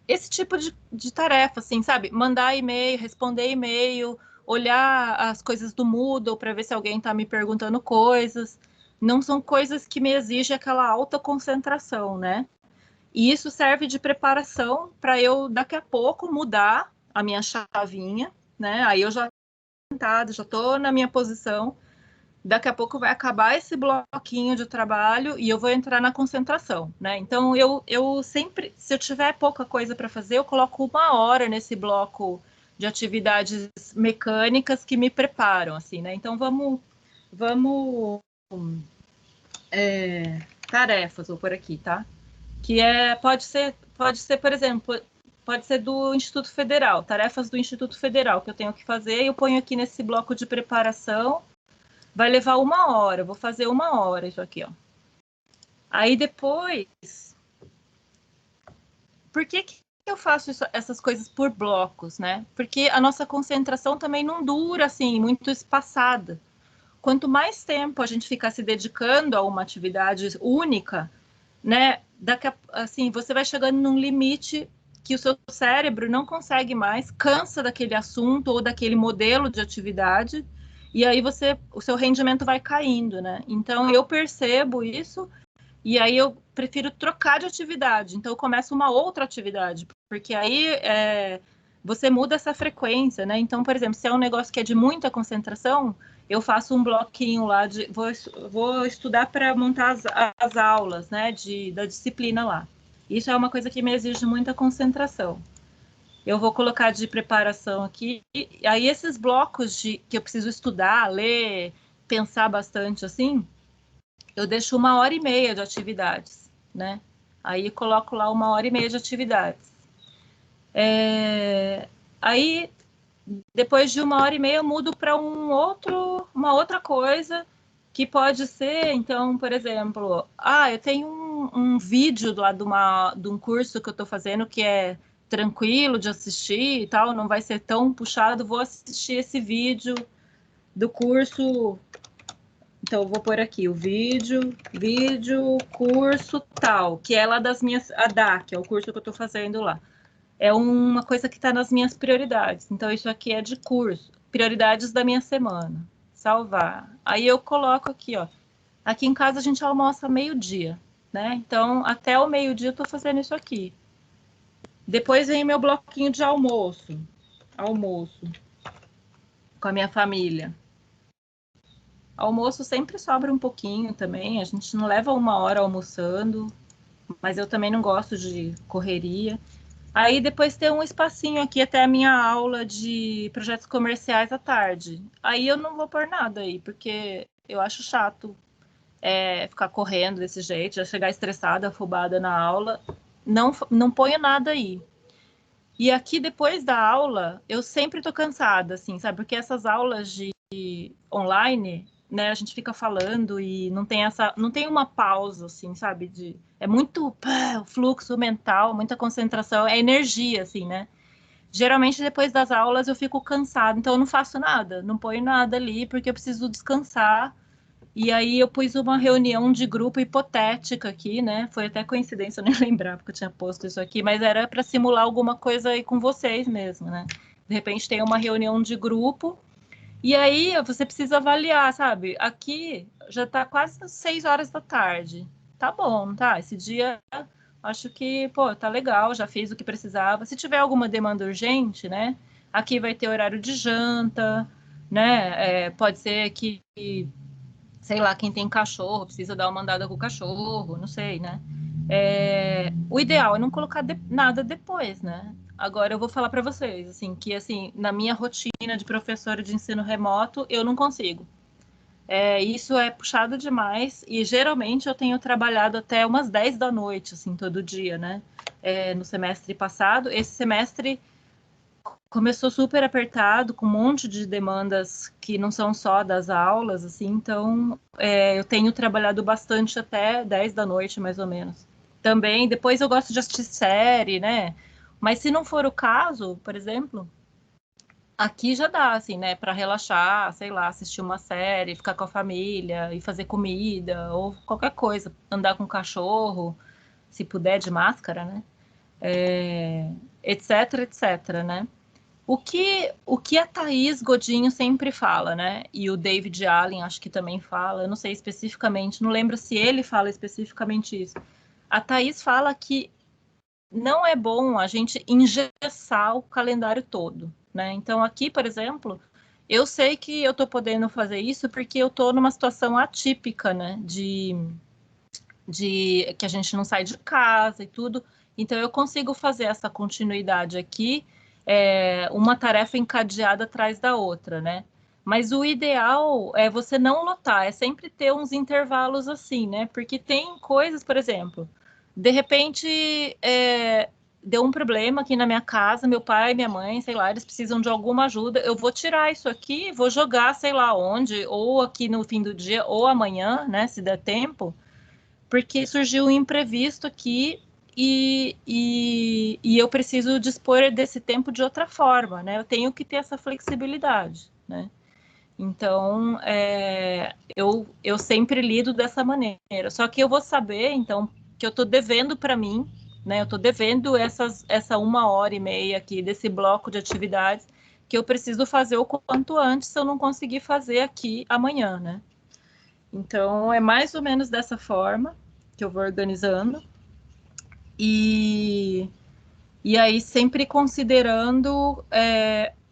Esse tipo de tarefa, assim, sabe? Mandar e-mail, responder e-mail, olhar as coisas do Moodle para ver se alguém está me perguntando coisas. Não são coisas que me exigem aquela alta concentração, né? E isso serve de preparação para eu, daqui a pouco, mudar a minha chavinha, né? Aí eu já estou na minha posição. Daqui a pouco vai acabar esse bloquinho de trabalho e eu vou entrar na concentração, né? Então, eu sempre, se eu tiver pouca coisa para fazer, eu coloco 1 hora nesse bloco de atividades mecânicas que me preparam, assim, né? Então, vamos tarefas, vou por aqui, tá? Que pode ser, por exemplo, pode ser do Instituto Federal, tarefas do Instituto Federal que eu tenho que fazer, eu ponho aqui nesse bloco de preparação. Vai levar 1 hora, vou fazer 1 hora isso aqui, ó. Aí depois, por que eu faço essas coisas por blocos, né? Porque a nossa concentração também não dura assim, muito espaçada. Quanto mais tempo a gente ficar se dedicando a uma atividade única, né? Assim, você vai chegando num limite que o seu cérebro não consegue mais, cansa daquele assunto ou daquele modelo de atividade, e aí o seu rendimento vai caindo, né? Então eu percebo isso e aí eu prefiro trocar de atividade. Então eu começo uma outra atividade, porque aí você muda essa frequência, né? Então, por exemplo, se é um negócio que é de muita concentração, eu faço um bloquinho lá vou estudar para montar as aulas, né? Da disciplina lá. Isso é uma coisa que me exige muita concentração. Eu vou colocar de preparação aqui. E aí esses blocos que eu preciso estudar, ler, pensar bastante assim, eu deixo 1 hora e meia de atividades, né? Aí coloco lá 1 hora e meia de atividades. Aí Depois de 1h30 eu mudo para uma outra coisa, que pode ser, então, por exemplo, eu tenho um vídeo lá de um curso que eu estou fazendo que é tranquilo de assistir e tal, não vai ser tão puxado, vou assistir esse vídeo do curso. Então, eu vou pôr aqui o vídeo, curso tal, que é lá das minhas, a DAC, é o curso que eu estou fazendo lá. É uma coisa que está nas minhas prioridades. Então, isso aqui é de curso, prioridades da minha semana. Salvar. Aí eu coloco aqui, ó. Aqui em casa a gente almoça meio-dia, né? Então, até o meio-dia eu estou fazendo isso aqui. Depois vem meu bloquinho de almoço. Almoço com a minha família. Almoço sempre sobra um pouquinho também. A gente não leva 1 hora almoçando, mas eu também não gosto de correria. Aí depois tem um espacinho aqui até a minha aula de projetos comerciais à tarde. Aí eu não vou pôr nada aí, porque eu acho chato ficar correndo desse jeito, já chegar estressada, afobada na aula. Não ponho nada aí. E aqui depois da aula, eu sempre tô cansada, assim, sabe? Porque essas aulas de online, né, a gente fica falando e não tem uma pausa, assim, sabe? É muito fluxo mental, muita concentração, é energia, assim, né? Geralmente depois das aulas eu fico cansada, então eu não faço nada, não ponho nada ali, porque eu preciso descansar. E aí eu pus uma reunião de grupo hipotética aqui, né? Foi até coincidência, eu nem lembrar porque eu tinha posto isso aqui, mas era para simular alguma coisa aí com vocês mesmo, né? De repente tem uma reunião de grupo e aí você precisa avaliar, sabe? Aqui já tá quase 6 horas da tarde. Tá bom, tá? Esse dia acho que, pô, tá legal, já fiz o que precisava. Se tiver alguma demanda urgente, né? Aqui vai ter horário de janta, né? Pode ser que sei lá, quem tem cachorro precisa dar uma andada com o cachorro, não sei, né? O ideal é não colocar nada depois, né? Agora eu vou falar para vocês, assim, que assim, na minha rotina de professora de ensino remoto, eu não consigo. Isso é puxado demais e geralmente eu tenho trabalhado até umas 10 da noite, assim, todo dia, né? No semestre passado. Esse semestre começou super apertado, com um monte de demandas que não são só das aulas, assim, então eu tenho trabalhado bastante até 10 da noite, mais ou menos. Também, depois eu gosto de assistir série, né? Mas se não for o caso, por exemplo, aqui já dá, assim, né, para relaxar, sei lá, assistir uma série, ficar com a família e fazer comida, ou qualquer coisa, andar com o cachorro, se puder, de máscara, né? Etc, etc, né? O que a Thaís Godinho sempre fala, né? E o David Allen acho que também fala, eu não sei especificamente, não lembro se ele fala especificamente isso. A Thaís fala que não é bom a gente engessar o calendário todo, né? Então aqui, por exemplo, eu sei que eu tô podendo fazer isso porque eu tô numa situação atípica, né? De que a gente não sai de casa e tudo. Então eu consigo fazer essa continuidade aqui, uma tarefa encadeada atrás da outra, né? Mas o ideal é você não lotar, é sempre ter uns intervalos assim, né? Porque tem coisas, por exemplo, de repente deu um problema aqui na minha casa, meu pai e minha mãe, sei lá, eles precisam de alguma ajuda, eu vou tirar isso aqui, vou jogar, sei lá onde, ou aqui no fim do dia, ou amanhã, né? Se der tempo porque surgiu um imprevisto aqui e eu preciso dispor desse tempo de outra forma, né? Eu tenho que ter essa flexibilidade, né? Então, eu sempre lido dessa maneira. Só que eu vou saber, então, que eu estou devendo para mim, né? Eu estou devendo essa 1h30 aqui desse bloco de atividades que eu preciso fazer o quanto antes se eu não conseguir fazer aqui amanhã, né? Então, é mais ou menos dessa forma que eu vou organizando. E, e aí, sempre considerando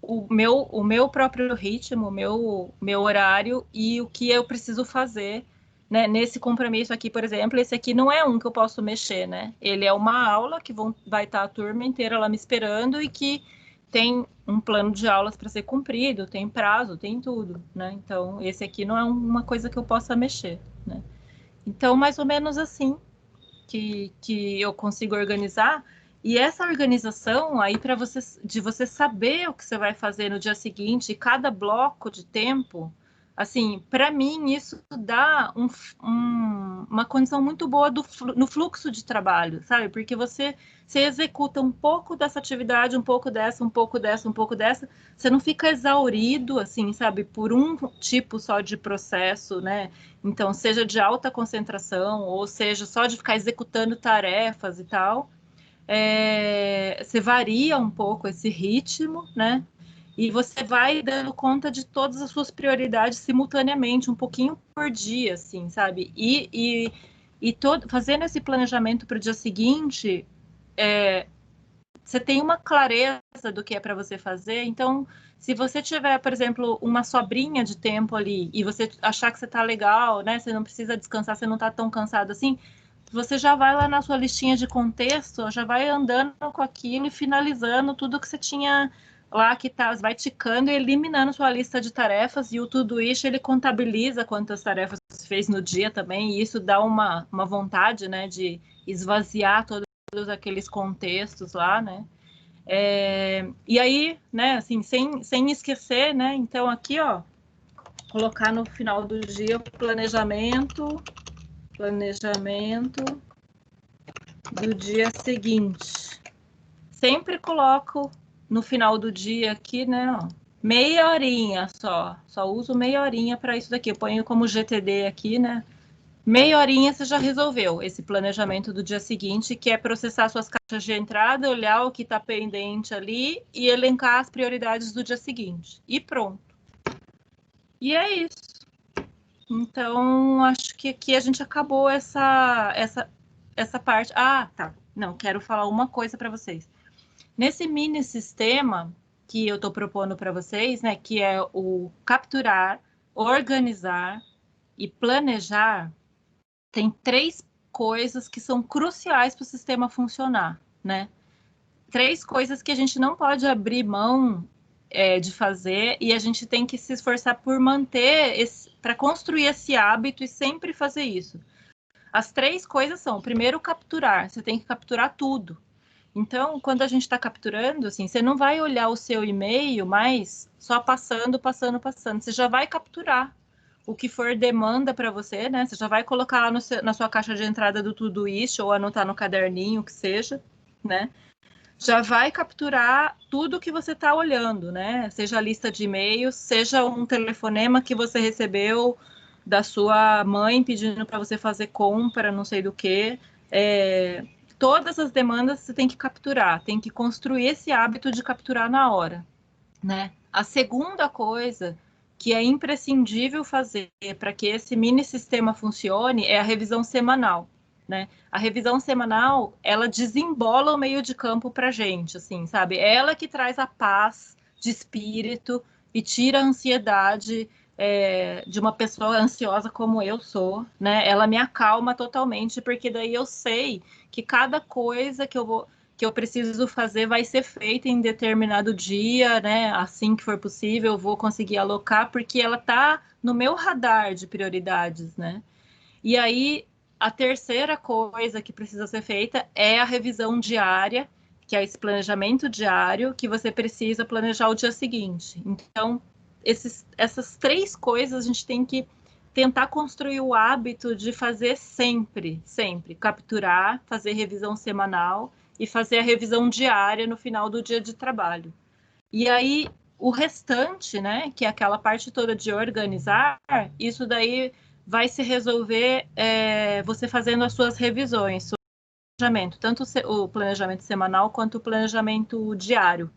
o meu próprio ritmo, o meu horário e o que eu preciso fazer, né? Nesse compromisso aqui, por exemplo, esse aqui não é um que eu posso mexer, né? Ele é uma aula que vai estar a turma inteira lá me esperando e que tem um plano de aulas para ser cumprido, tem prazo, tem tudo, né? Então, esse aqui não é uma coisa que eu possa mexer, né? Então, mais ou menos assim que eu consigo organizar. E essa organização aí para você, de você saber o que você vai fazer no dia seguinte, cada bloco de tempo, assim, para mim isso dá uma condição muito boa no fluxo de trabalho, sabe? Porque você executa um pouco dessa atividade, um pouco dessa, um pouco dessa, um pouco dessa, você não fica exaurido, assim, sabe, por um tipo só de processo, né? Então, seja de alta concentração, ou seja, só de ficar executando tarefas e tal. Você varia um pouco esse ritmo, né? E você vai dando conta de todas as suas prioridades simultaneamente, um pouquinho por dia, assim, sabe? Fazendo esse planejamento para o dia seguinte, você tem uma clareza do que é para você fazer. Então, se você tiver, por exemplo, uma sobrinha de tempo ali e você achar que você está legal, né? Você não precisa descansar, você não está tão cansado assim, você já vai lá na sua listinha de contexto, já vai andando com aquilo e finalizando tudo que você tinha lá que tá, vai ticando e eliminando sua lista de tarefas, e o Todoist ele contabiliza quantas tarefas você fez no dia também, e isso dá uma vontade, né, de esvaziar todos aqueles contextos lá, né? E aí, né, assim, sem esquecer, né, então aqui, ó, colocar no final do dia o planejamento do dia seguinte. Sempre coloco no final do dia aqui, né, ó, meia horinha só uso meia horinha para isso daqui, eu ponho como GTD aqui, né, meia horinha você já resolveu esse planejamento do dia seguinte, que é processar suas caixas de entrada, olhar o que está pendente ali e elencar as prioridades do dia seguinte. E pronto. E é isso. Então, acho que aqui a gente acabou essa parte. Ah, tá. Não, quero falar uma coisa para vocês. Nesse mini sistema que eu estou propondo para vocês, né, que é o capturar, organizar e planejar, tem 3 coisas que são cruciais para o sistema funcionar, né? 3 coisas que a gente não pode abrir mão de fazer, e a gente tem que se esforçar por manter, para construir esse hábito e sempre fazer isso. As 3 coisas são, primeiro, capturar. Você tem que capturar tudo. Então, quando a gente está capturando, assim, você não vai olhar o seu e-mail mais só passando, passando, passando. Você já vai capturar o que for demanda para você, né? Você já vai colocar lá na sua caixa de entrada do Todoist ou anotar no caderninho, o que seja, né? Já vai capturar tudo que você está olhando, né? Seja a lista de e-mails, seja um telefonema que você recebeu da sua mãe pedindo para você fazer compra, não sei do que. Todas as demandas você tem que capturar, tem que construir esse hábito de capturar na hora, né? A segunda coisa que é imprescindível fazer para que esse mini sistema funcione é a revisão semanal, né? A revisão semanal, ela desembola o meio de campo para a gente, assim, sabe? Ela que traz a paz de espírito e tira a ansiedade de uma pessoa ansiosa como eu sou, né? Ela me acalma totalmente, porque daí eu sei que cada coisa que eu preciso fazer vai ser feita em determinado dia, né? Assim que for possível, eu vou conseguir alocar, porque ela está no meu radar de prioridades, né? E aí, a terceira coisa que precisa ser feita é a revisão diária, que é esse planejamento diário, que você precisa planejar o dia seguinte. Então, essas 3 coisas a gente tem que tentar construir o hábito de fazer sempre, sempre. Capturar, fazer revisão semanal e fazer a revisão diária no final do dia de trabalho. E aí, o restante, né, que é aquela parte toda de organizar, isso daí vai se resolver você fazendo as suas revisões, planejamento, tanto o planejamento semanal quanto o planejamento diário.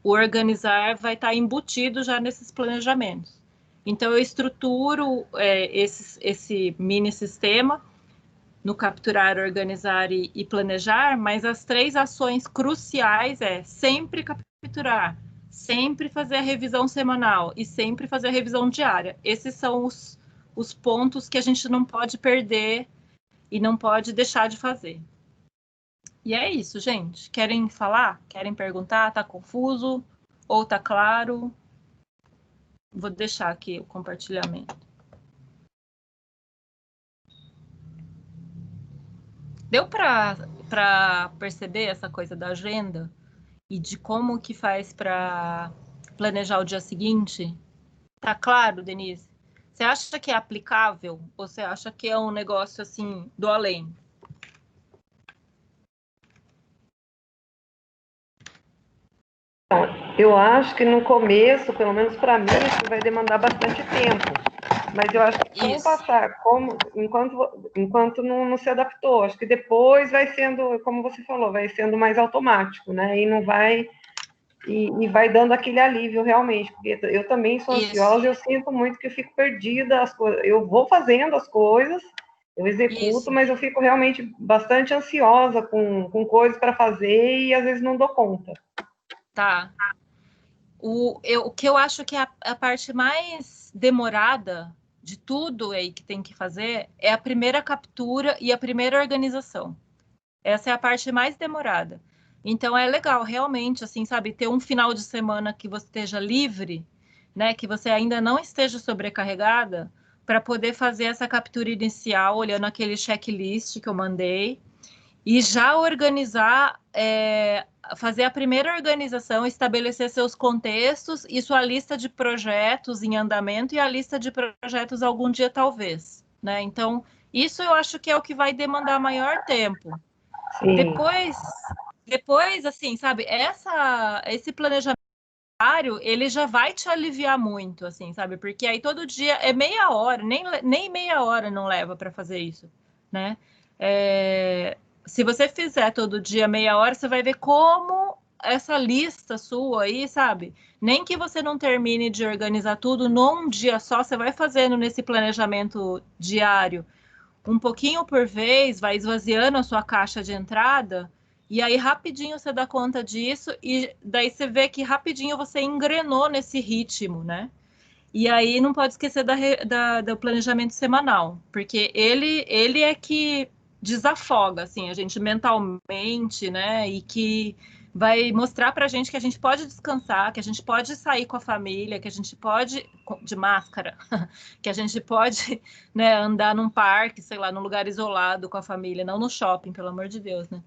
O organizar vai estar embutido já nesses planejamentos. Então, eu estruturo esse mini sistema no capturar, organizar e planejar, mas as 3 ações cruciais é sempre capturar, sempre fazer a revisão semanal e sempre fazer a revisão diária. Esses são os pontos que a gente não pode perder e não pode deixar de fazer. E é isso, gente. Querem falar? Querem perguntar? Tá confuso? Ou tá claro? Vou deixar aqui o compartilhamento. Deu para para perceber essa coisa da agenda e de como que faz para planejar o dia seguinte? Tá claro, Denise? Você acha que é aplicável ou você acha que é um negócio assim do além? Eu acho que no começo, pelo menos para mim, isso vai demandar bastante tempo. Mas eu acho que com o passar, enquanto não se adaptou, acho que depois vai sendo, como você falou, vai sendo mais automático, né? E não vai e vai dando aquele alívio realmente, porque eu também sou ansiosa, eu sinto muito que eu fico perdida, as coisas, eu vou fazendo as coisas, eu executo, mas eu fico realmente bastante ansiosa com coisas para fazer e às vezes não dou conta. Tá. O que eu acho que é a parte mais demorada de tudo aí que tem que fazer é a primeira captura e a primeira organização. Essa é a parte mais demorada. Então é legal, realmente, assim, sabe, ter um final de semana que você esteja livre, né, que você ainda não esteja sobrecarregada, para poder fazer essa captura inicial, olhando aquele checklist que eu mandei, e já organizar, fazer a primeira organização, estabelecer seus contextos e sua lista de projetos em andamento e a lista de projetos algum dia talvez, né? Então, isso eu acho que é o que vai demandar maior tempo. Sim. Depois, assim, sabe, esse planejamento ele já vai te aliviar muito, assim, sabe? Porque aí todo dia é meia hora, nem meia hora não leva para fazer isso, né? Se você fizer todo dia meia hora, você vai ver como essa lista sua aí, sabe? Nem que você não termine de organizar tudo num dia só, você vai fazendo nesse planejamento diário um pouquinho por vez, vai esvaziando a sua caixa de entrada, e aí rapidinho você dá conta disso, e daí você vê que rapidinho você engrenou nesse ritmo, né? E aí não pode esquecer do planejamento semanal, porque ele é que desafoga, assim, a gente mentalmente, né? E que vai mostrar pra gente que a gente pode descansar, que a gente pode sair com a família, que a gente pode, de máscara, que a gente pode, né, andar num parque, sei lá, num lugar isolado com a família, não no shopping, pelo amor de Deus, né?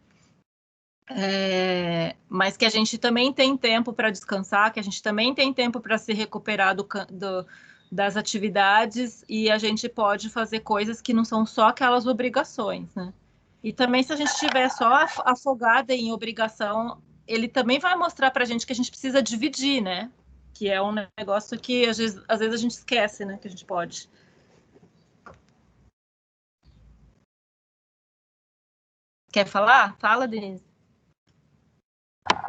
Mas que a gente também tem tempo para descansar, que a gente também tem tempo para se recuperar das atividades e a gente pode fazer coisas que não são só aquelas obrigações, né? E também se a gente estiver só afogada em obrigação, ele também vai mostrar para a gente que a gente precisa dividir, né? Que é um negócio que às vezes a gente esquece, né? Que a gente pode. Quer falar? Fala, Denise.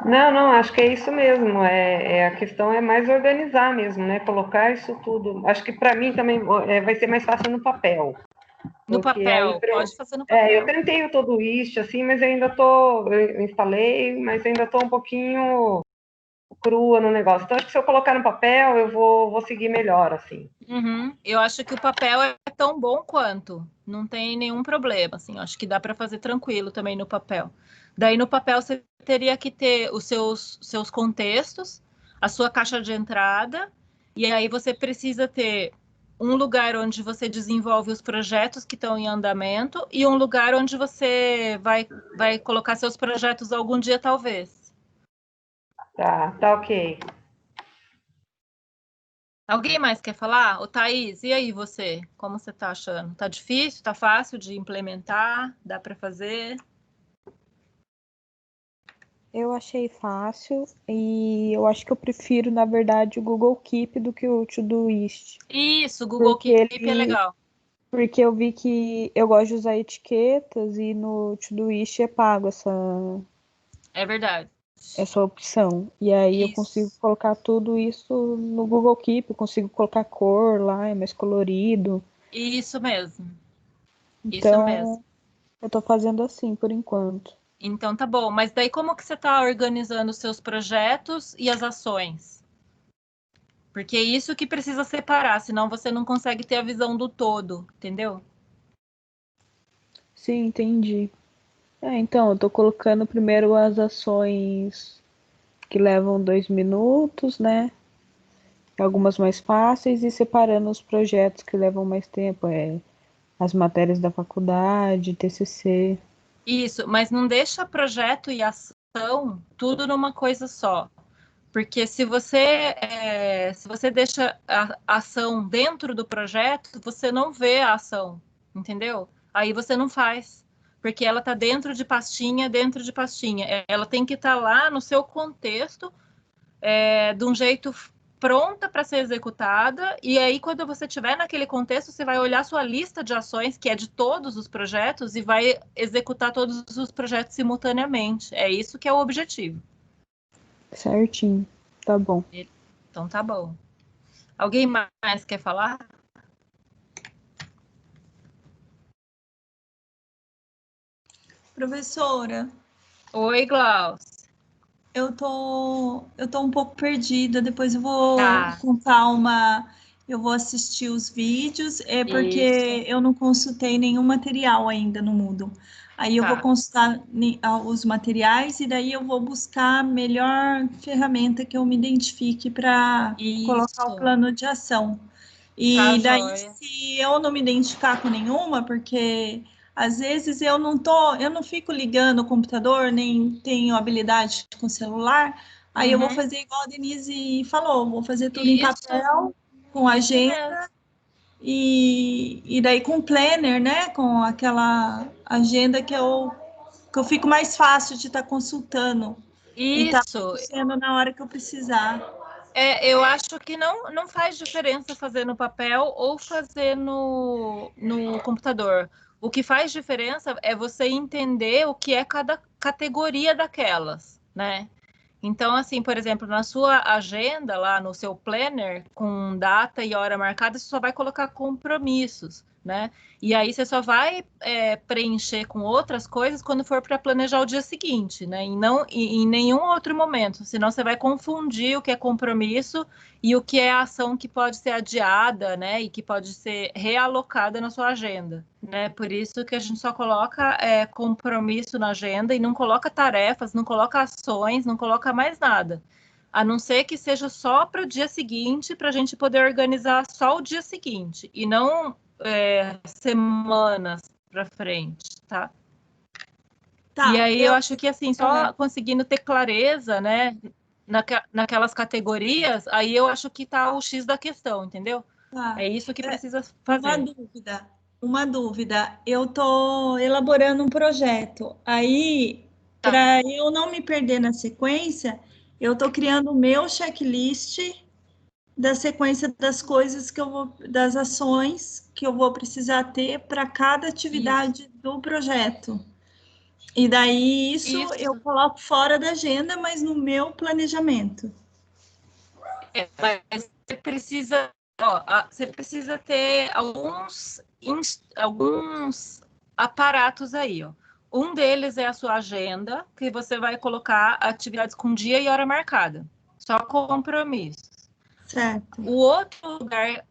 Não, acho que é isso mesmo. A questão é mais organizar mesmo, né? Colocar isso tudo. Acho que para mim também vai ser mais fácil no papel. No Porque aí papel, pode fazer no eu papel. tentei o Todoist, assim, mas eu instalei, mas ainda estou um pouquinho crua no negócio. Então, acho que se eu colocar no papel, eu vou seguir melhor, assim. Uhum. Eu acho que o papel é tão bom quanto, não tem nenhum problema, assim, eu acho que dá para fazer tranquilo também no papel. Daí no papel você teria que ter os seus contextos, a sua caixa de entrada, e aí você precisa ter um lugar onde você desenvolve os projetos que estão em andamento e um lugar onde você vai colocar seus projetos algum dia, talvez. Tá ok. Alguém mais quer falar? Ô, Thaís, e aí você? Como você tá achando? Tá difícil? Tá fácil de implementar? Dá para fazer? Eu achei fácil e eu acho que eu prefiro, na verdade, o Google Keep do que o Todoist. Isso, o Google Porque Keep é legal. porque eu vi que eu gosto de usar etiquetas e no Todoist é pago É verdade. essa opção. E aí eu consigo Isso. colocar tudo isso no Google Keep, eu consigo colocar cor lá, é mais colorido. Isso mesmo. Isso mesmo. Então, eu tô fazendo assim por enquanto. Então tá bom. Mas daí como que você está organizando os seus projetos e as ações? Porque é isso que precisa separar, senão você não consegue ter a visão do todo, entendeu? Sim, entendi. Então, eu tô colocando primeiro as ações que levam 2 minutos, né? Algumas mais fáceis e separando os projetos que levam mais tempo, as matérias da faculdade, TCC. Isso, mas não deixa projeto e ação tudo numa coisa só. Porque se você deixa a ação dentro do projeto, você não vê a ação, entendeu? Aí você não faz, porque ela está dentro de pastinha, dentro de pastinha. Ela tem que estar lá no seu contexto, de um jeito pronta para ser executada, e aí quando você estiver naquele contexto, você vai olhar sua lista de ações, que é de todos os projetos, e vai executar todos os projetos simultaneamente. É isso que é o objetivo. Certinho. Tá bom. Então tá bom. Alguém mais quer falar? Professora. Oi, Glaucia. Eu tô um pouco perdida, depois eu vou com calma, eu vou assistir os vídeos, porque Isso. eu não consultei nenhum material ainda no Moodle. Aí eu vou consultar os materiais e daí eu vou buscar a melhor ferramenta que eu me identifique para colocar o plano de ação. E daí, se eu não me identificar com nenhuma, porque às vezes eu não fico ligando o computador, nem tenho habilidade com o celular, aí eu vou fazer igual a Denise falou, vou fazer tudo em papel, com agenda, e daí com planner, né? Com aquela agenda que eu fico mais fácil de estar consultando. E tá acontecendo na hora que eu precisar. Eu acho que não faz diferença fazer no papel ou fazer no computador. O que faz diferença é você entender o que é cada categoria daquelas, né? Então, assim, por exemplo, na sua agenda, lá no seu planner, com data e hora marcada, você só vai colocar compromissos, né? E aí você só vai preencher com outras coisas quando for para planejar o dia seguinte, né? E não em nenhum outro momento, senão você vai confundir o que é compromisso e o que é ação que pode ser adiada, né? E que pode ser realocada na sua agenda, né? Por isso que a gente só coloca compromisso na agenda e não coloca tarefas, não coloca ações, não coloca mais nada. A não ser que seja só para o dia seguinte, para a gente poder organizar só o dia seguinte e não semanas para frente, tá? E aí eu acho que assim, só conseguindo ter clareza, né, naquelas categorias, aí eu acho que tá o X da questão, entendeu? É isso que precisa fazer. Uma dúvida. Eu tô elaborando um projeto. Aí, para eu não me perder na sequência, eu tô criando o meu checklist da sequência das coisas das ações que eu vou precisar ter para cada atividade do projeto. E daí eu coloco fora da agenda, mas no meu planejamento. Mas você precisa ter alguns aparatos aí, ó. Um deles é a sua agenda, que você vai colocar atividades com dia e hora marcada. Só compromisso. Certo. O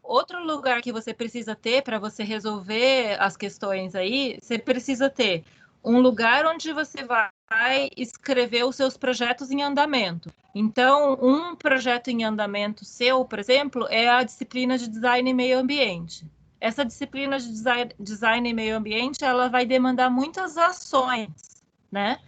outro lugar que você precisa ter para você resolver as questões aí, você precisa ter um lugar onde você vai escrever os seus projetos em andamento. Então, um projeto em andamento seu, por exemplo, é a disciplina de design e meio ambiente. Essa disciplina de design e meio ambiente, ela vai demandar muitas ações, né?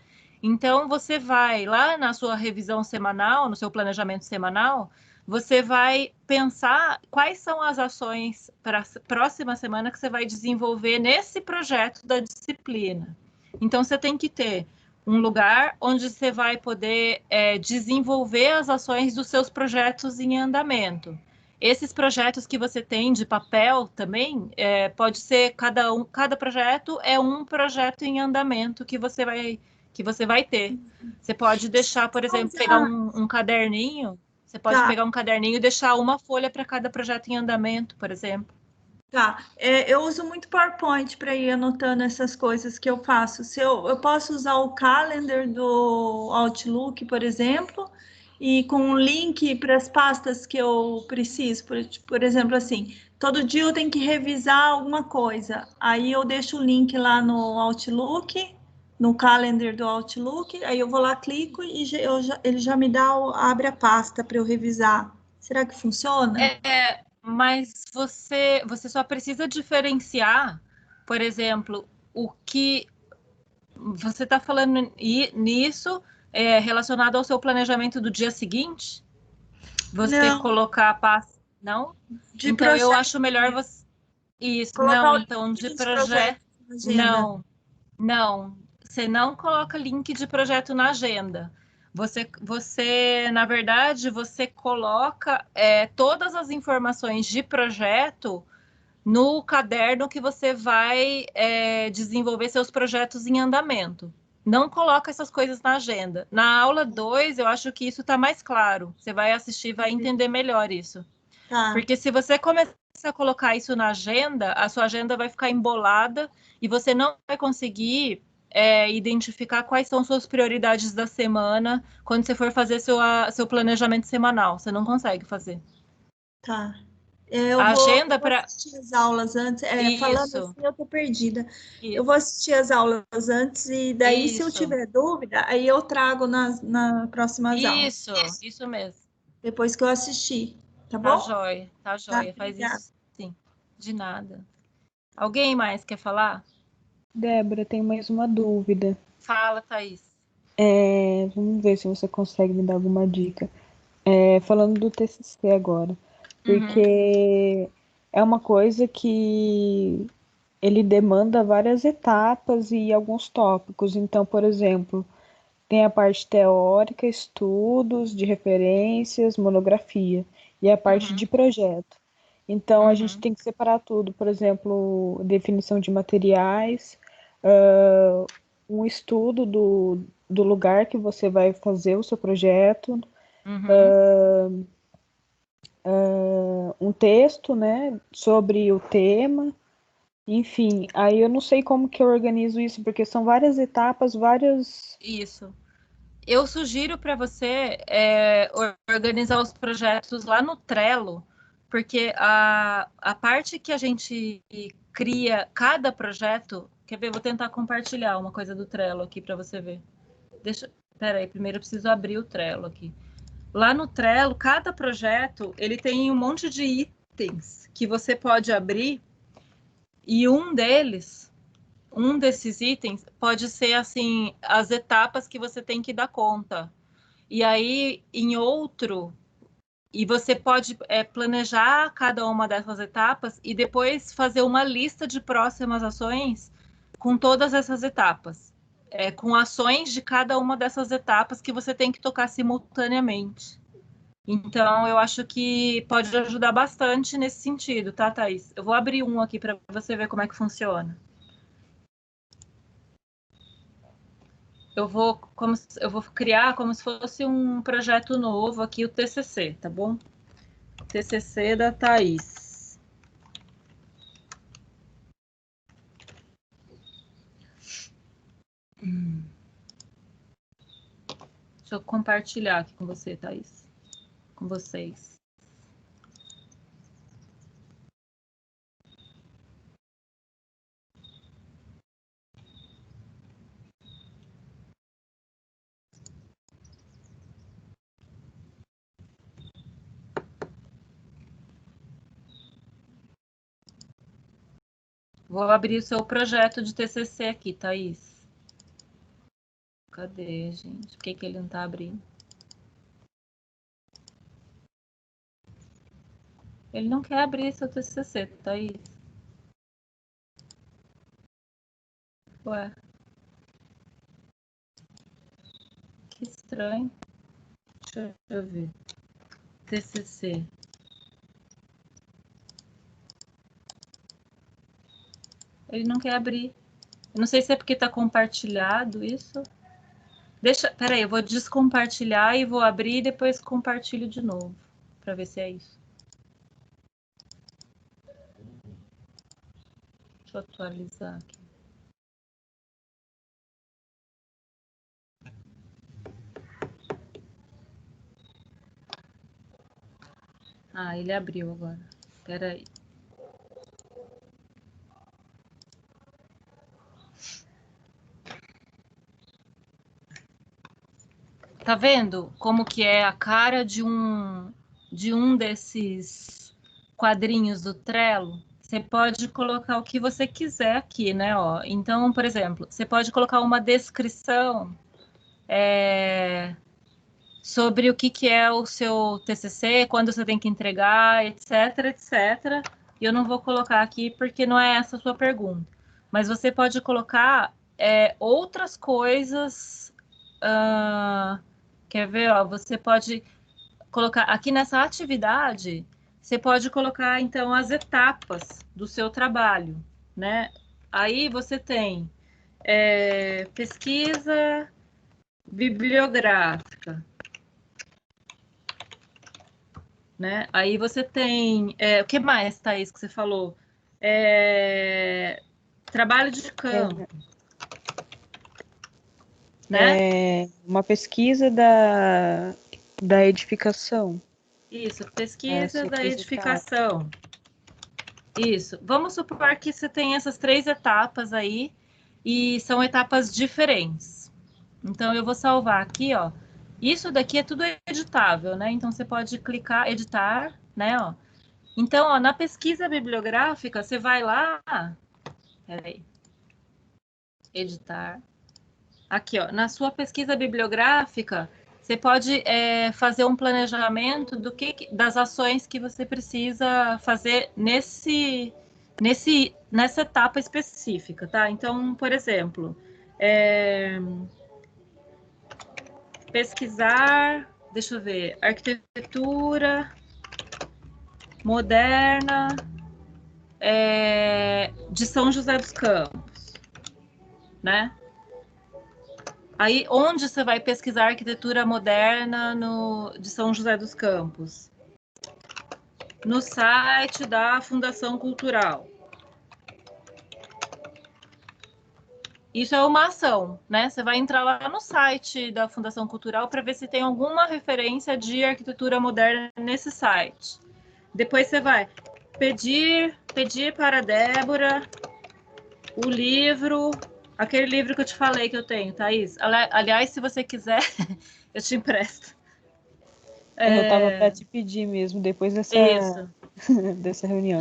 Então, você vai lá na sua revisão semanal, no seu planejamento semanal, você vai pensar quais são as ações para a próxima semana que você vai desenvolver nesse projeto da disciplina. Então, você tem que ter um lugar onde você vai poder desenvolver as ações dos seus projetos em andamento. Esses projetos que você tem de papel também, pode ser cada projeto é um projeto em andamento que você vai ter. Você pode deixar, por exemplo, pegar um caderninho. Você pode pegar um caderninho e deixar uma folha para cada projeto em andamento, por exemplo. Tá, eu uso muito PowerPoint para ir anotando essas coisas que eu faço. Eu posso usar o calendar do Outlook, por exemplo, e com um link para as pastas que eu preciso. Por exemplo, assim, todo dia eu tenho que revisar alguma coisa. Aí eu deixo o link lá no Outlook, no calendar do Outlook, aí eu vou lá, clico e ele já me abre a pasta para eu revisar. Será que funciona? Mas você só precisa diferenciar, por exemplo, Você está falando nisso relacionado ao seu planejamento do dia seguinte? Você Não. Colocar a pasta... Não? De então, projeto, eu acho melhor você... Isso, colocar não, o então, link de dos projeto... projetos na agenda. Não. Você não coloca link de projeto na agenda. Você na verdade, você coloca todas as informações de projeto no caderno que você vai desenvolver seus projetos em andamento. Não coloca essas coisas na agenda. Na aula 2, eu acho que isso está mais claro. Você vai assistir, vai entender melhor isso. Tá. Porque se você começar a colocar isso na agenda, a sua agenda vai ficar embolada e você não vai conseguir identificar quais são suas prioridades da semana quando você for fazer seu planejamento semanal. Você não consegue fazer. Tá. A agenda vou assistir as aulas antes. Falando Isso. assim, eu tô perdida. Isso. Eu vou assistir as aulas antes e daí, se eu tiver dúvida, aí eu trago na próximas aulas. Isso mesmo. Depois que eu assistir, tá Tá bom? joia, tá joia. Faz obrigada. isso sim. De nada. Alguém mais quer falar? Débora, tem mais uma dúvida. Fala, Thaís. Vamos ver se você consegue me dar alguma dica. Falando do TCC agora, porque é uma coisa que ele demanda várias etapas e alguns tópicos. Então, por exemplo, tem a parte teórica, estudos de referências, monografia, e a parte de projeto. Então, a gente tem que separar tudo, por exemplo, definição de materiais, um estudo do lugar que você vai fazer o seu projeto, um texto, né, sobre o tema, enfim. Aí eu não sei como que eu organizo isso, porque são várias etapas, várias... Isso. Eu sugiro para você organizar os projetos lá no Trello, porque a parte que a gente cria cada projeto... Quer ver? Vou tentar compartilhar uma coisa do Trello aqui para você ver. Espera aí, primeiro eu preciso abrir o Trello aqui. Lá no Trello, cada projeto, ele tem um monte de itens que você pode abrir e um desses itens pode ser assim as etapas que você tem que dar conta. E aí, em outro, e você pode planejar cada uma dessas etapas e depois fazer uma lista de próximas ações com todas essas etapas. Com ações de cada uma dessas etapas que você tem que tocar simultaneamente. Então, eu acho que pode ajudar bastante nesse sentido, tá, Thaís? Eu vou abrir um aqui para você ver como é que funciona. Eu vou criar como se fosse um projeto novo aqui, o TCC, tá bom? TCC da Thaís. Deixa eu compartilhar aqui com você, Thaís. Com vocês. Vou abrir o seu projeto de TCC aqui, Thaís. Cadê, gente? Por que ele não tá abrindo? Ele não quer abrir seu TCC, Thaís. Ué. Que estranho. Deixa eu ver. TCC. Ele não quer abrir. Eu não sei se é porque está compartilhado isso. Peraí, eu vou descompartilhar e vou abrir e depois compartilho de novo, para ver se é isso. Deixa eu atualizar aqui. Ah, ele abriu agora. Peraí. Tá vendo como que é a cara de um desses quadrinhos do Trello? Você pode colocar o que você quiser aqui, né? Ó, então, por exemplo, você pode colocar uma descrição sobre o que é o seu TCC, quando você tem que entregar, etc, etc. E eu não vou colocar aqui porque não é essa a sua pergunta. Mas você pode colocar outras coisas. Quer ver? Ó, você pode colocar aqui nessa atividade, você pode colocar, então, as etapas do seu trabalho, né? Aí você tem pesquisa bibliográfica, né? Aí você tem... o que mais, Thaís, que você falou? Trabalho de campo. Né? Uma pesquisa da edificação. Isso, pesquisa da edificação. Isso. Vamos supor que você tem essas 3 etapas aí e são etapas diferentes. Então, eu vou salvar aqui, ó. Isso daqui é tudo editável, né? Então, você pode clicar, editar, né? Ó. Então, ó, na pesquisa bibliográfica, você vai lá... Peraí. Editar. Aqui, ó. Na sua pesquisa bibliográfica, você pode fazer um planejamento das ações que você precisa fazer nessa etapa específica, tá? Então, por exemplo, pesquisar, deixa eu ver, arquitetura moderna de São José dos Campos, né? Aí, onde você vai pesquisar arquitetura moderna de São José dos Campos? No site da Fundação Cultural. Isso é uma ação, né? Você vai entrar lá no site da Fundação Cultural para ver se tem alguma referência de arquitetura moderna nesse site. Depois você vai pedir para a Débora o livro... Aquele livro que eu te falei que eu tenho, Thaís. Aliás, se você quiser, eu te empresto. Eu estava para te pedir mesmo, depois dessa reunião.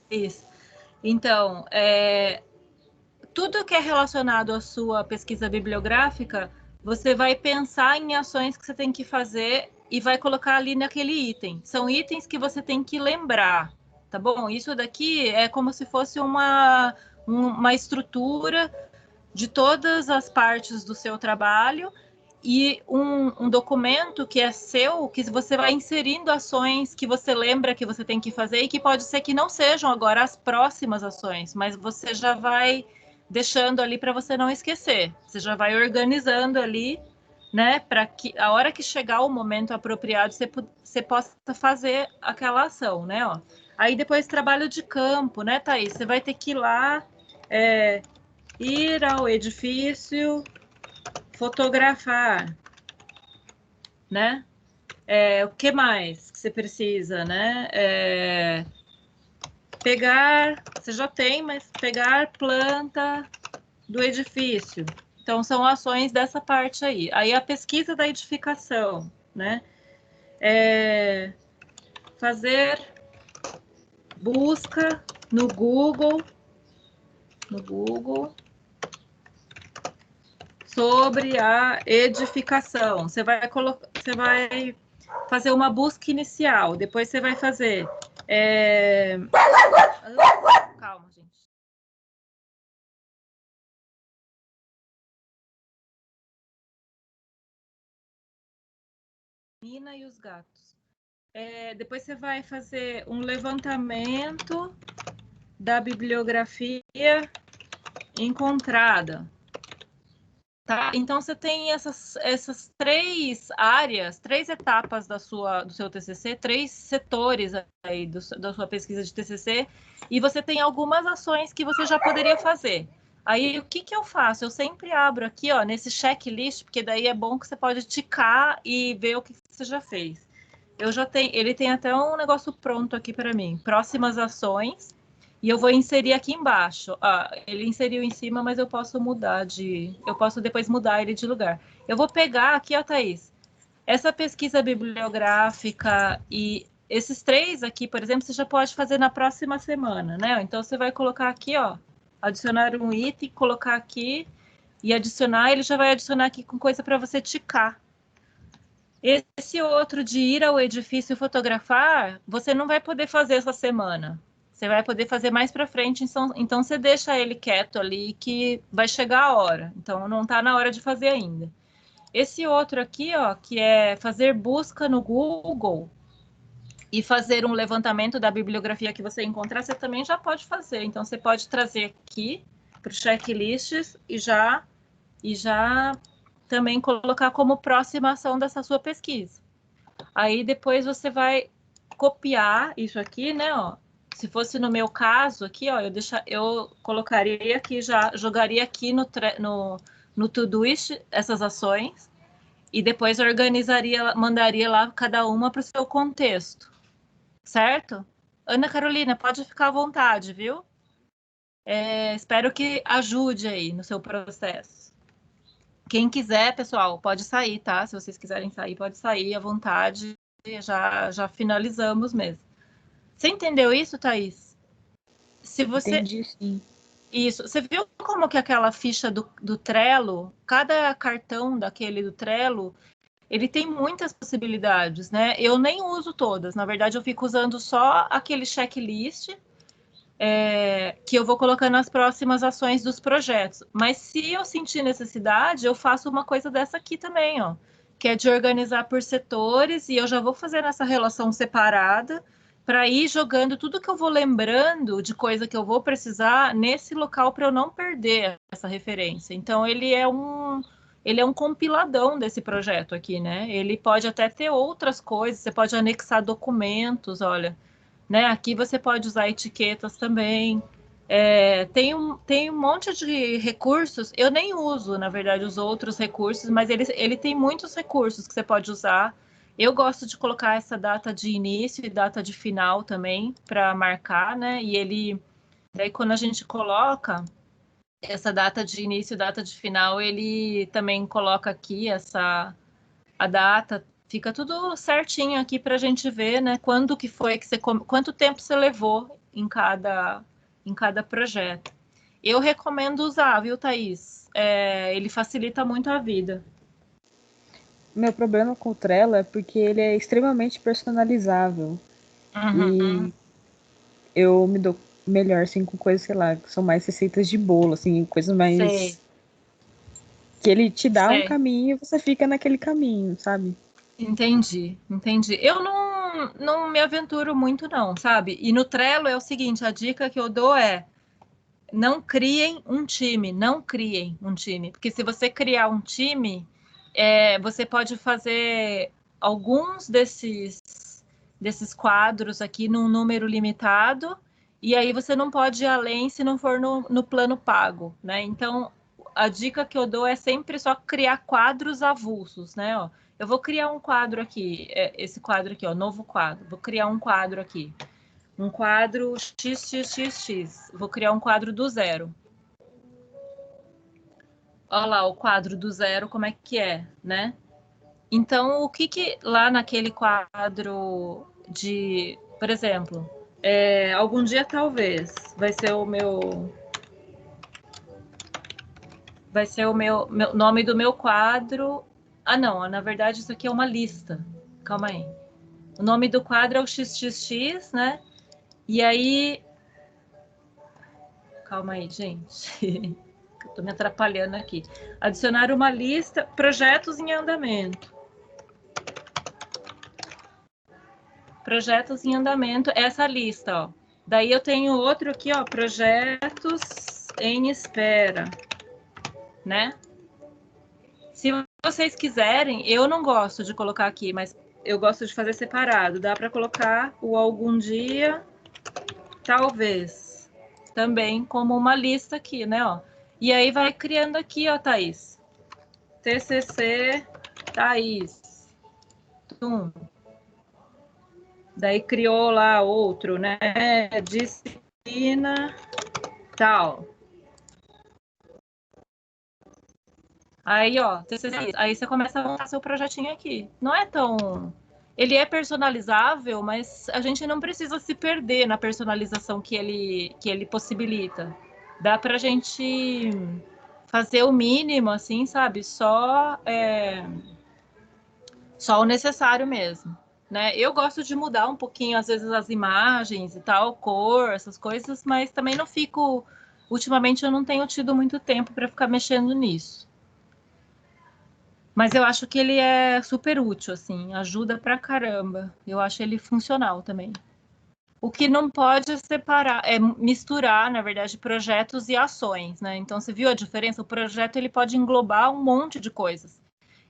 Isso. Então, tudo que é relacionado à sua pesquisa bibliográfica, você vai pensar em ações que você tem que fazer e vai colocar ali naquele item. São itens que você tem que lembrar, tá bom? Isso daqui é como se fosse uma estrutura de todas as partes do seu trabalho e um documento que é seu, que você vai inserindo ações que você lembra que você tem que fazer e que pode ser que não sejam agora as próximas ações, mas você já vai deixando ali para você não esquecer. Você já vai organizando ali, né, para que a hora que chegar o momento apropriado, você possa fazer aquela ação, né, ó. Aí depois trabalho de campo, né, Thaís? Você vai ter que ir lá, ir ao edifício, fotografar, né? O que mais que você precisa, né? Pegar, você já tem, mas pegar planta do edifício. Então, são ações dessa parte aí. Aí, a pesquisa da edificação, né? Fazer busca no Google sobre a edificação. Você vai fazer uma busca inicial, depois você vai fazer... Calma, gente. Mina e os gatos. Depois você vai fazer um levantamento da bibliografia encontrada. Tá? Então, você tem essas 3 áreas, 3 etapas do seu TCC, 3 setores aí da sua pesquisa de TCC, e você tem algumas ações que você já poderia fazer. Aí, o que eu faço? Eu sempre abro aqui, ó, nesse checklist, porque daí é bom que você pode ticar e ver o que você já fez. Ele tem até um negócio pronto aqui para mim. Próximas ações. E eu vou inserir aqui embaixo. Ele inseriu em cima, mas eu posso depois mudar ele de lugar. Eu vou pegar aqui, ó, Thaís, essa pesquisa bibliográfica e esses 3 aqui, por exemplo, você já pode fazer na próxima semana, né? Então, você vai colocar aqui, ó, adicionar um item, colocar aqui e adicionar, ele já vai adicionar aqui com coisa para você ticar. Esse outro de ir ao edifício fotografar, você não vai poder fazer essa semana. Você vai poder fazer mais para frente, então você deixa ele quieto ali que vai chegar a hora. Então, não está na hora de fazer ainda. Esse outro aqui, ó, que é fazer busca no Google e fazer um levantamento da bibliografia que você encontrar, você também já pode fazer. Então, você pode trazer aqui para o checklists e já também colocar como próxima ação dessa sua pesquisa. Aí, depois você vai copiar isso aqui, né, ó. Se fosse no meu caso aqui, ó, eu colocaria aqui, já jogaria aqui no Todoist essas ações e depois organizaria, mandaria lá cada uma para o seu contexto, certo? Ana Carolina, pode ficar à vontade, viu? Espero que ajude aí no seu processo. Quem quiser, pessoal, pode sair, tá? Se vocês quiserem sair, pode sair à vontade. Já finalizamos mesmo. Você entendeu isso, Thaís? Entendi, sim. Isso. Você viu como que aquela ficha do Trello, cada cartão daquele do Trello, ele tem muitas possibilidades, né? Eu nem uso todas. Na verdade, eu fico usando só aquele checklist que eu vou colocando as próximas ações dos projetos. Mas se eu sentir necessidade, eu faço uma coisa dessa aqui também, ó, que é de organizar por setores, e eu já vou fazer essa relação separada para ir jogando tudo que eu vou lembrando de coisa que eu vou precisar nesse local para eu não perder essa referência. Então, ele é um compiladão desse projeto aqui, né? Ele pode até ter outras coisas, você pode anexar documentos, olha, né? Aqui você pode usar etiquetas também. Tem um monte de recursos, eu nem uso, na verdade, os outros recursos, mas ele tem muitos recursos que você pode usar. Eu gosto de colocar essa data de início e data de final também, para marcar, né? E daí quando a gente coloca essa data de início e data de final, ele também coloca aqui a data, fica tudo certinho aqui para a gente ver, né? Quando que foi que quanto tempo você levou em cada projeto. Eu recomendo usar, viu, Thaís? Ele facilita muito a vida. Meu problema com o Trello é porque ele é extremamente personalizável. E eu me dou melhor, assim, com coisas, sei lá, que são mais receitas de bolo, assim, coisas mais... Sei. Que ele te dá um caminho e você fica naquele caminho, sabe? Entendi. Eu não me aventuro muito, não, sabe? E no Trello é o seguinte, a dica que eu dou é não criem um time. Porque se você criar um time, você pode fazer alguns desses quadros aqui num número limitado, e aí você não pode ir além se não for no plano pago, né? Então, a dica que eu dou é sempre só criar quadros avulsos, né? Ó, eu vou criar um quadro aqui, esse quadro aqui, ó, novo quadro. Vou criar um quadro aqui. Um quadro XXXX. Vou criar um quadro do zero. Olha lá o quadro do zero, como é que é, né? Então, o que lá naquele quadro de... Por exemplo, algum dia talvez vai ser o meu... Vai ser o meu nome do meu quadro... Ah, não, na verdade isso aqui é uma lista. Calma aí. O nome do quadro é o XXX, né? E aí... Calma aí, gente. Estou me atrapalhando aqui. Adicionar uma lista, projetos em andamento. Projetos em andamento, essa lista, ó. Daí eu tenho outro aqui, ó, projetos em espera, né? Se vocês quiserem, eu não gosto de colocar aqui, mas eu gosto de fazer separado. Dá para colocar o algum dia, talvez, também como uma lista aqui, né, ó. E aí vai criando aqui, ó, Thaís. TCC Thaís. Tum. Daí criou lá outro, né? Disciplina tal. Aí, ó, TCC, aí você começa a montar seu projetinho aqui. Não é tão ele é personalizável, mas a gente não precisa se perder na personalização que ele possibilita. Dá para a gente fazer o mínimo, assim, sabe? Só o necessário mesmo, né? Eu gosto de mudar um pouquinho, às vezes, as imagens e tal, cor, essas coisas, mas também não fico... Ultimamente eu não tenho tido muito tempo para ficar mexendo nisso. Mas eu acho que ele é super útil, assim, ajuda pra caramba. Eu acho ele funcional também. O que não pode separar, é misturar, na verdade, projetos e ações, né? Então, você viu a diferença? O projeto, ele pode englobar um monte de coisas.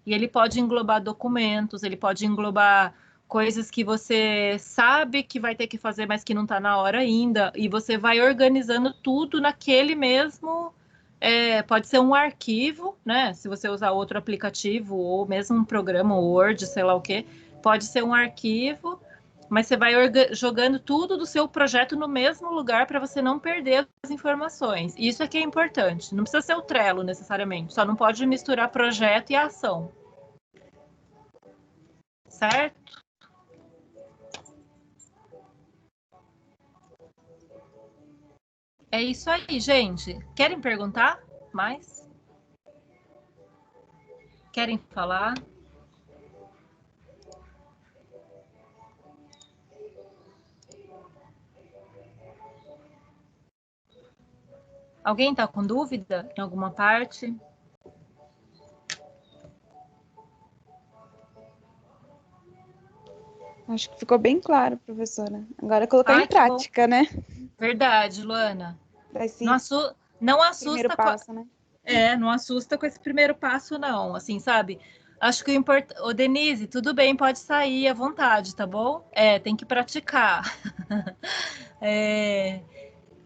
E ele pode englobar documentos, ele pode englobar coisas que você sabe que vai ter que fazer, mas que não está na hora ainda. E você vai organizando tudo naquele mesmo... pode ser um arquivo, né? Se você usar outro aplicativo ou mesmo um programa Word, sei lá o quê, pode ser um arquivo, mas você vai jogando tudo do seu projeto no mesmo lugar para você não perder as informações. Isso é que é importante. Não precisa ser o Trello necessariamente, só não pode misturar projeto e ação. Certo? É isso aí, gente. Querem perguntar mais? Querem falar? Alguém está com dúvida em alguma parte? Acho que ficou bem claro, professora. Agora colocar em prática, né? Verdade, Luana. Não assusta. Primeiro passo, né? Não assusta com esse primeiro passo, não. Assim, sabe? Acho que o importante... Ô, Denise, tudo bem, pode sair à vontade, tá bom? Tem que praticar.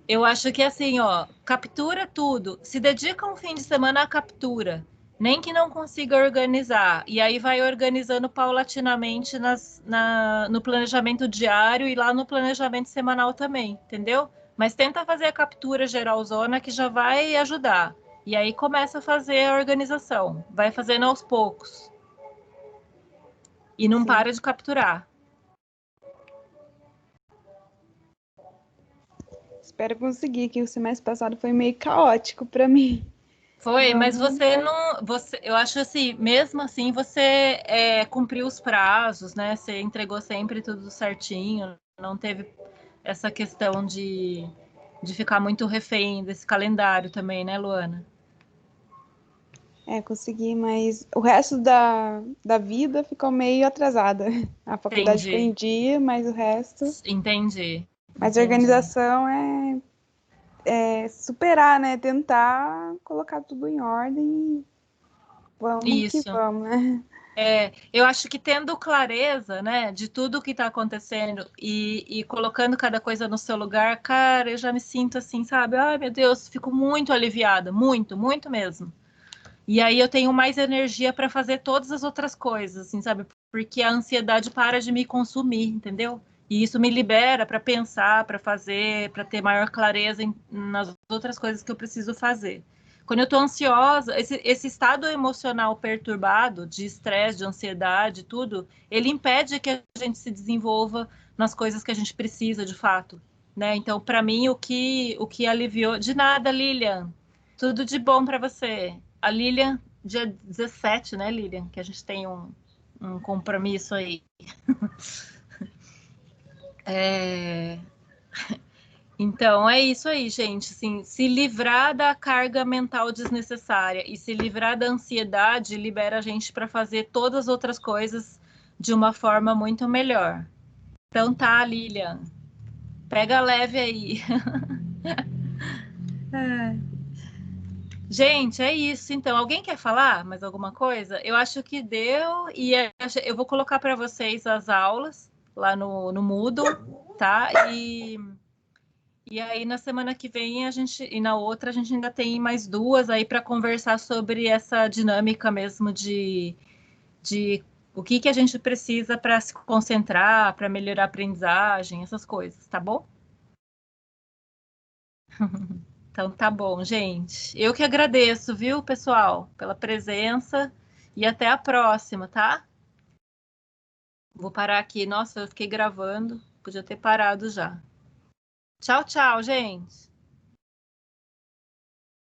Eu acho que assim, ó, captura tudo. Se dedica um fim de semana à captura. Nem que não consiga organizar. E aí vai organizando paulatinamente no planejamento diário e lá no planejamento semanal também, entendeu? Mas tenta fazer a captura geralzona que já vai ajudar. E aí começa a fazer a organização. Vai fazendo aos poucos. E não para de capturar. Espero conseguir, que o semestre passado foi meio caótico para mim. Foi, mas você não... eu acho assim, mesmo assim, você cumpriu os prazos, né? Você entregou sempre tudo certinho, não teve essa questão de ficar muito refém desse calendário também, né, Luana? Consegui, mas o resto da vida ficou meio atrasada. A faculdade ficou em dia, mas o resto... Entendi. Mas a organização é superar, né? Tentar colocar tudo em ordem e vamos que vamos, né? Eu acho que tendo clareza, né, de tudo que está acontecendo e colocando cada coisa no seu lugar, cara, eu já me sinto assim, sabe? Ai, meu Deus, fico muito aliviada, muito, muito mesmo. E aí eu tenho mais energia para fazer todas as outras coisas, assim, sabe? Porque a ansiedade para de me consumir, entendeu? E isso me libera para pensar, para fazer, para ter maior clareza nas outras coisas que eu preciso fazer. Quando eu estou ansiosa, esse estado emocional perturbado, de estresse, de ansiedade, tudo, ele impede que a gente se desenvolva nas coisas que a gente precisa, de fato, né? Então, para mim, o que aliviou... De nada, Lilian. Tudo de bom para você. A Lilian, dia 17, né, Lilian? Que a gente tem um compromisso aí. Então, é isso aí, gente. Assim, se livrar da carga mental desnecessária e se livrar da ansiedade libera a gente para fazer todas as outras coisas de uma forma muito melhor. Então tá, Lilian. Pega leve aí. Gente, é isso. Então, alguém quer falar mais alguma coisa? Eu acho que deu e eu vou colocar para vocês as aulas lá no Moodle, tá? E aí na semana que vem e na outra a gente ainda tem mais duas aí para conversar sobre essa dinâmica mesmo de o que a gente precisa para se concentrar, para melhorar a aprendizagem, essas coisas, tá bom? Então tá bom, gente. Eu que agradeço, viu, pessoal, pela presença e até a próxima, tá? Vou parar aqui. Nossa, eu fiquei gravando. Podia ter parado já. Tchau, tchau, gente.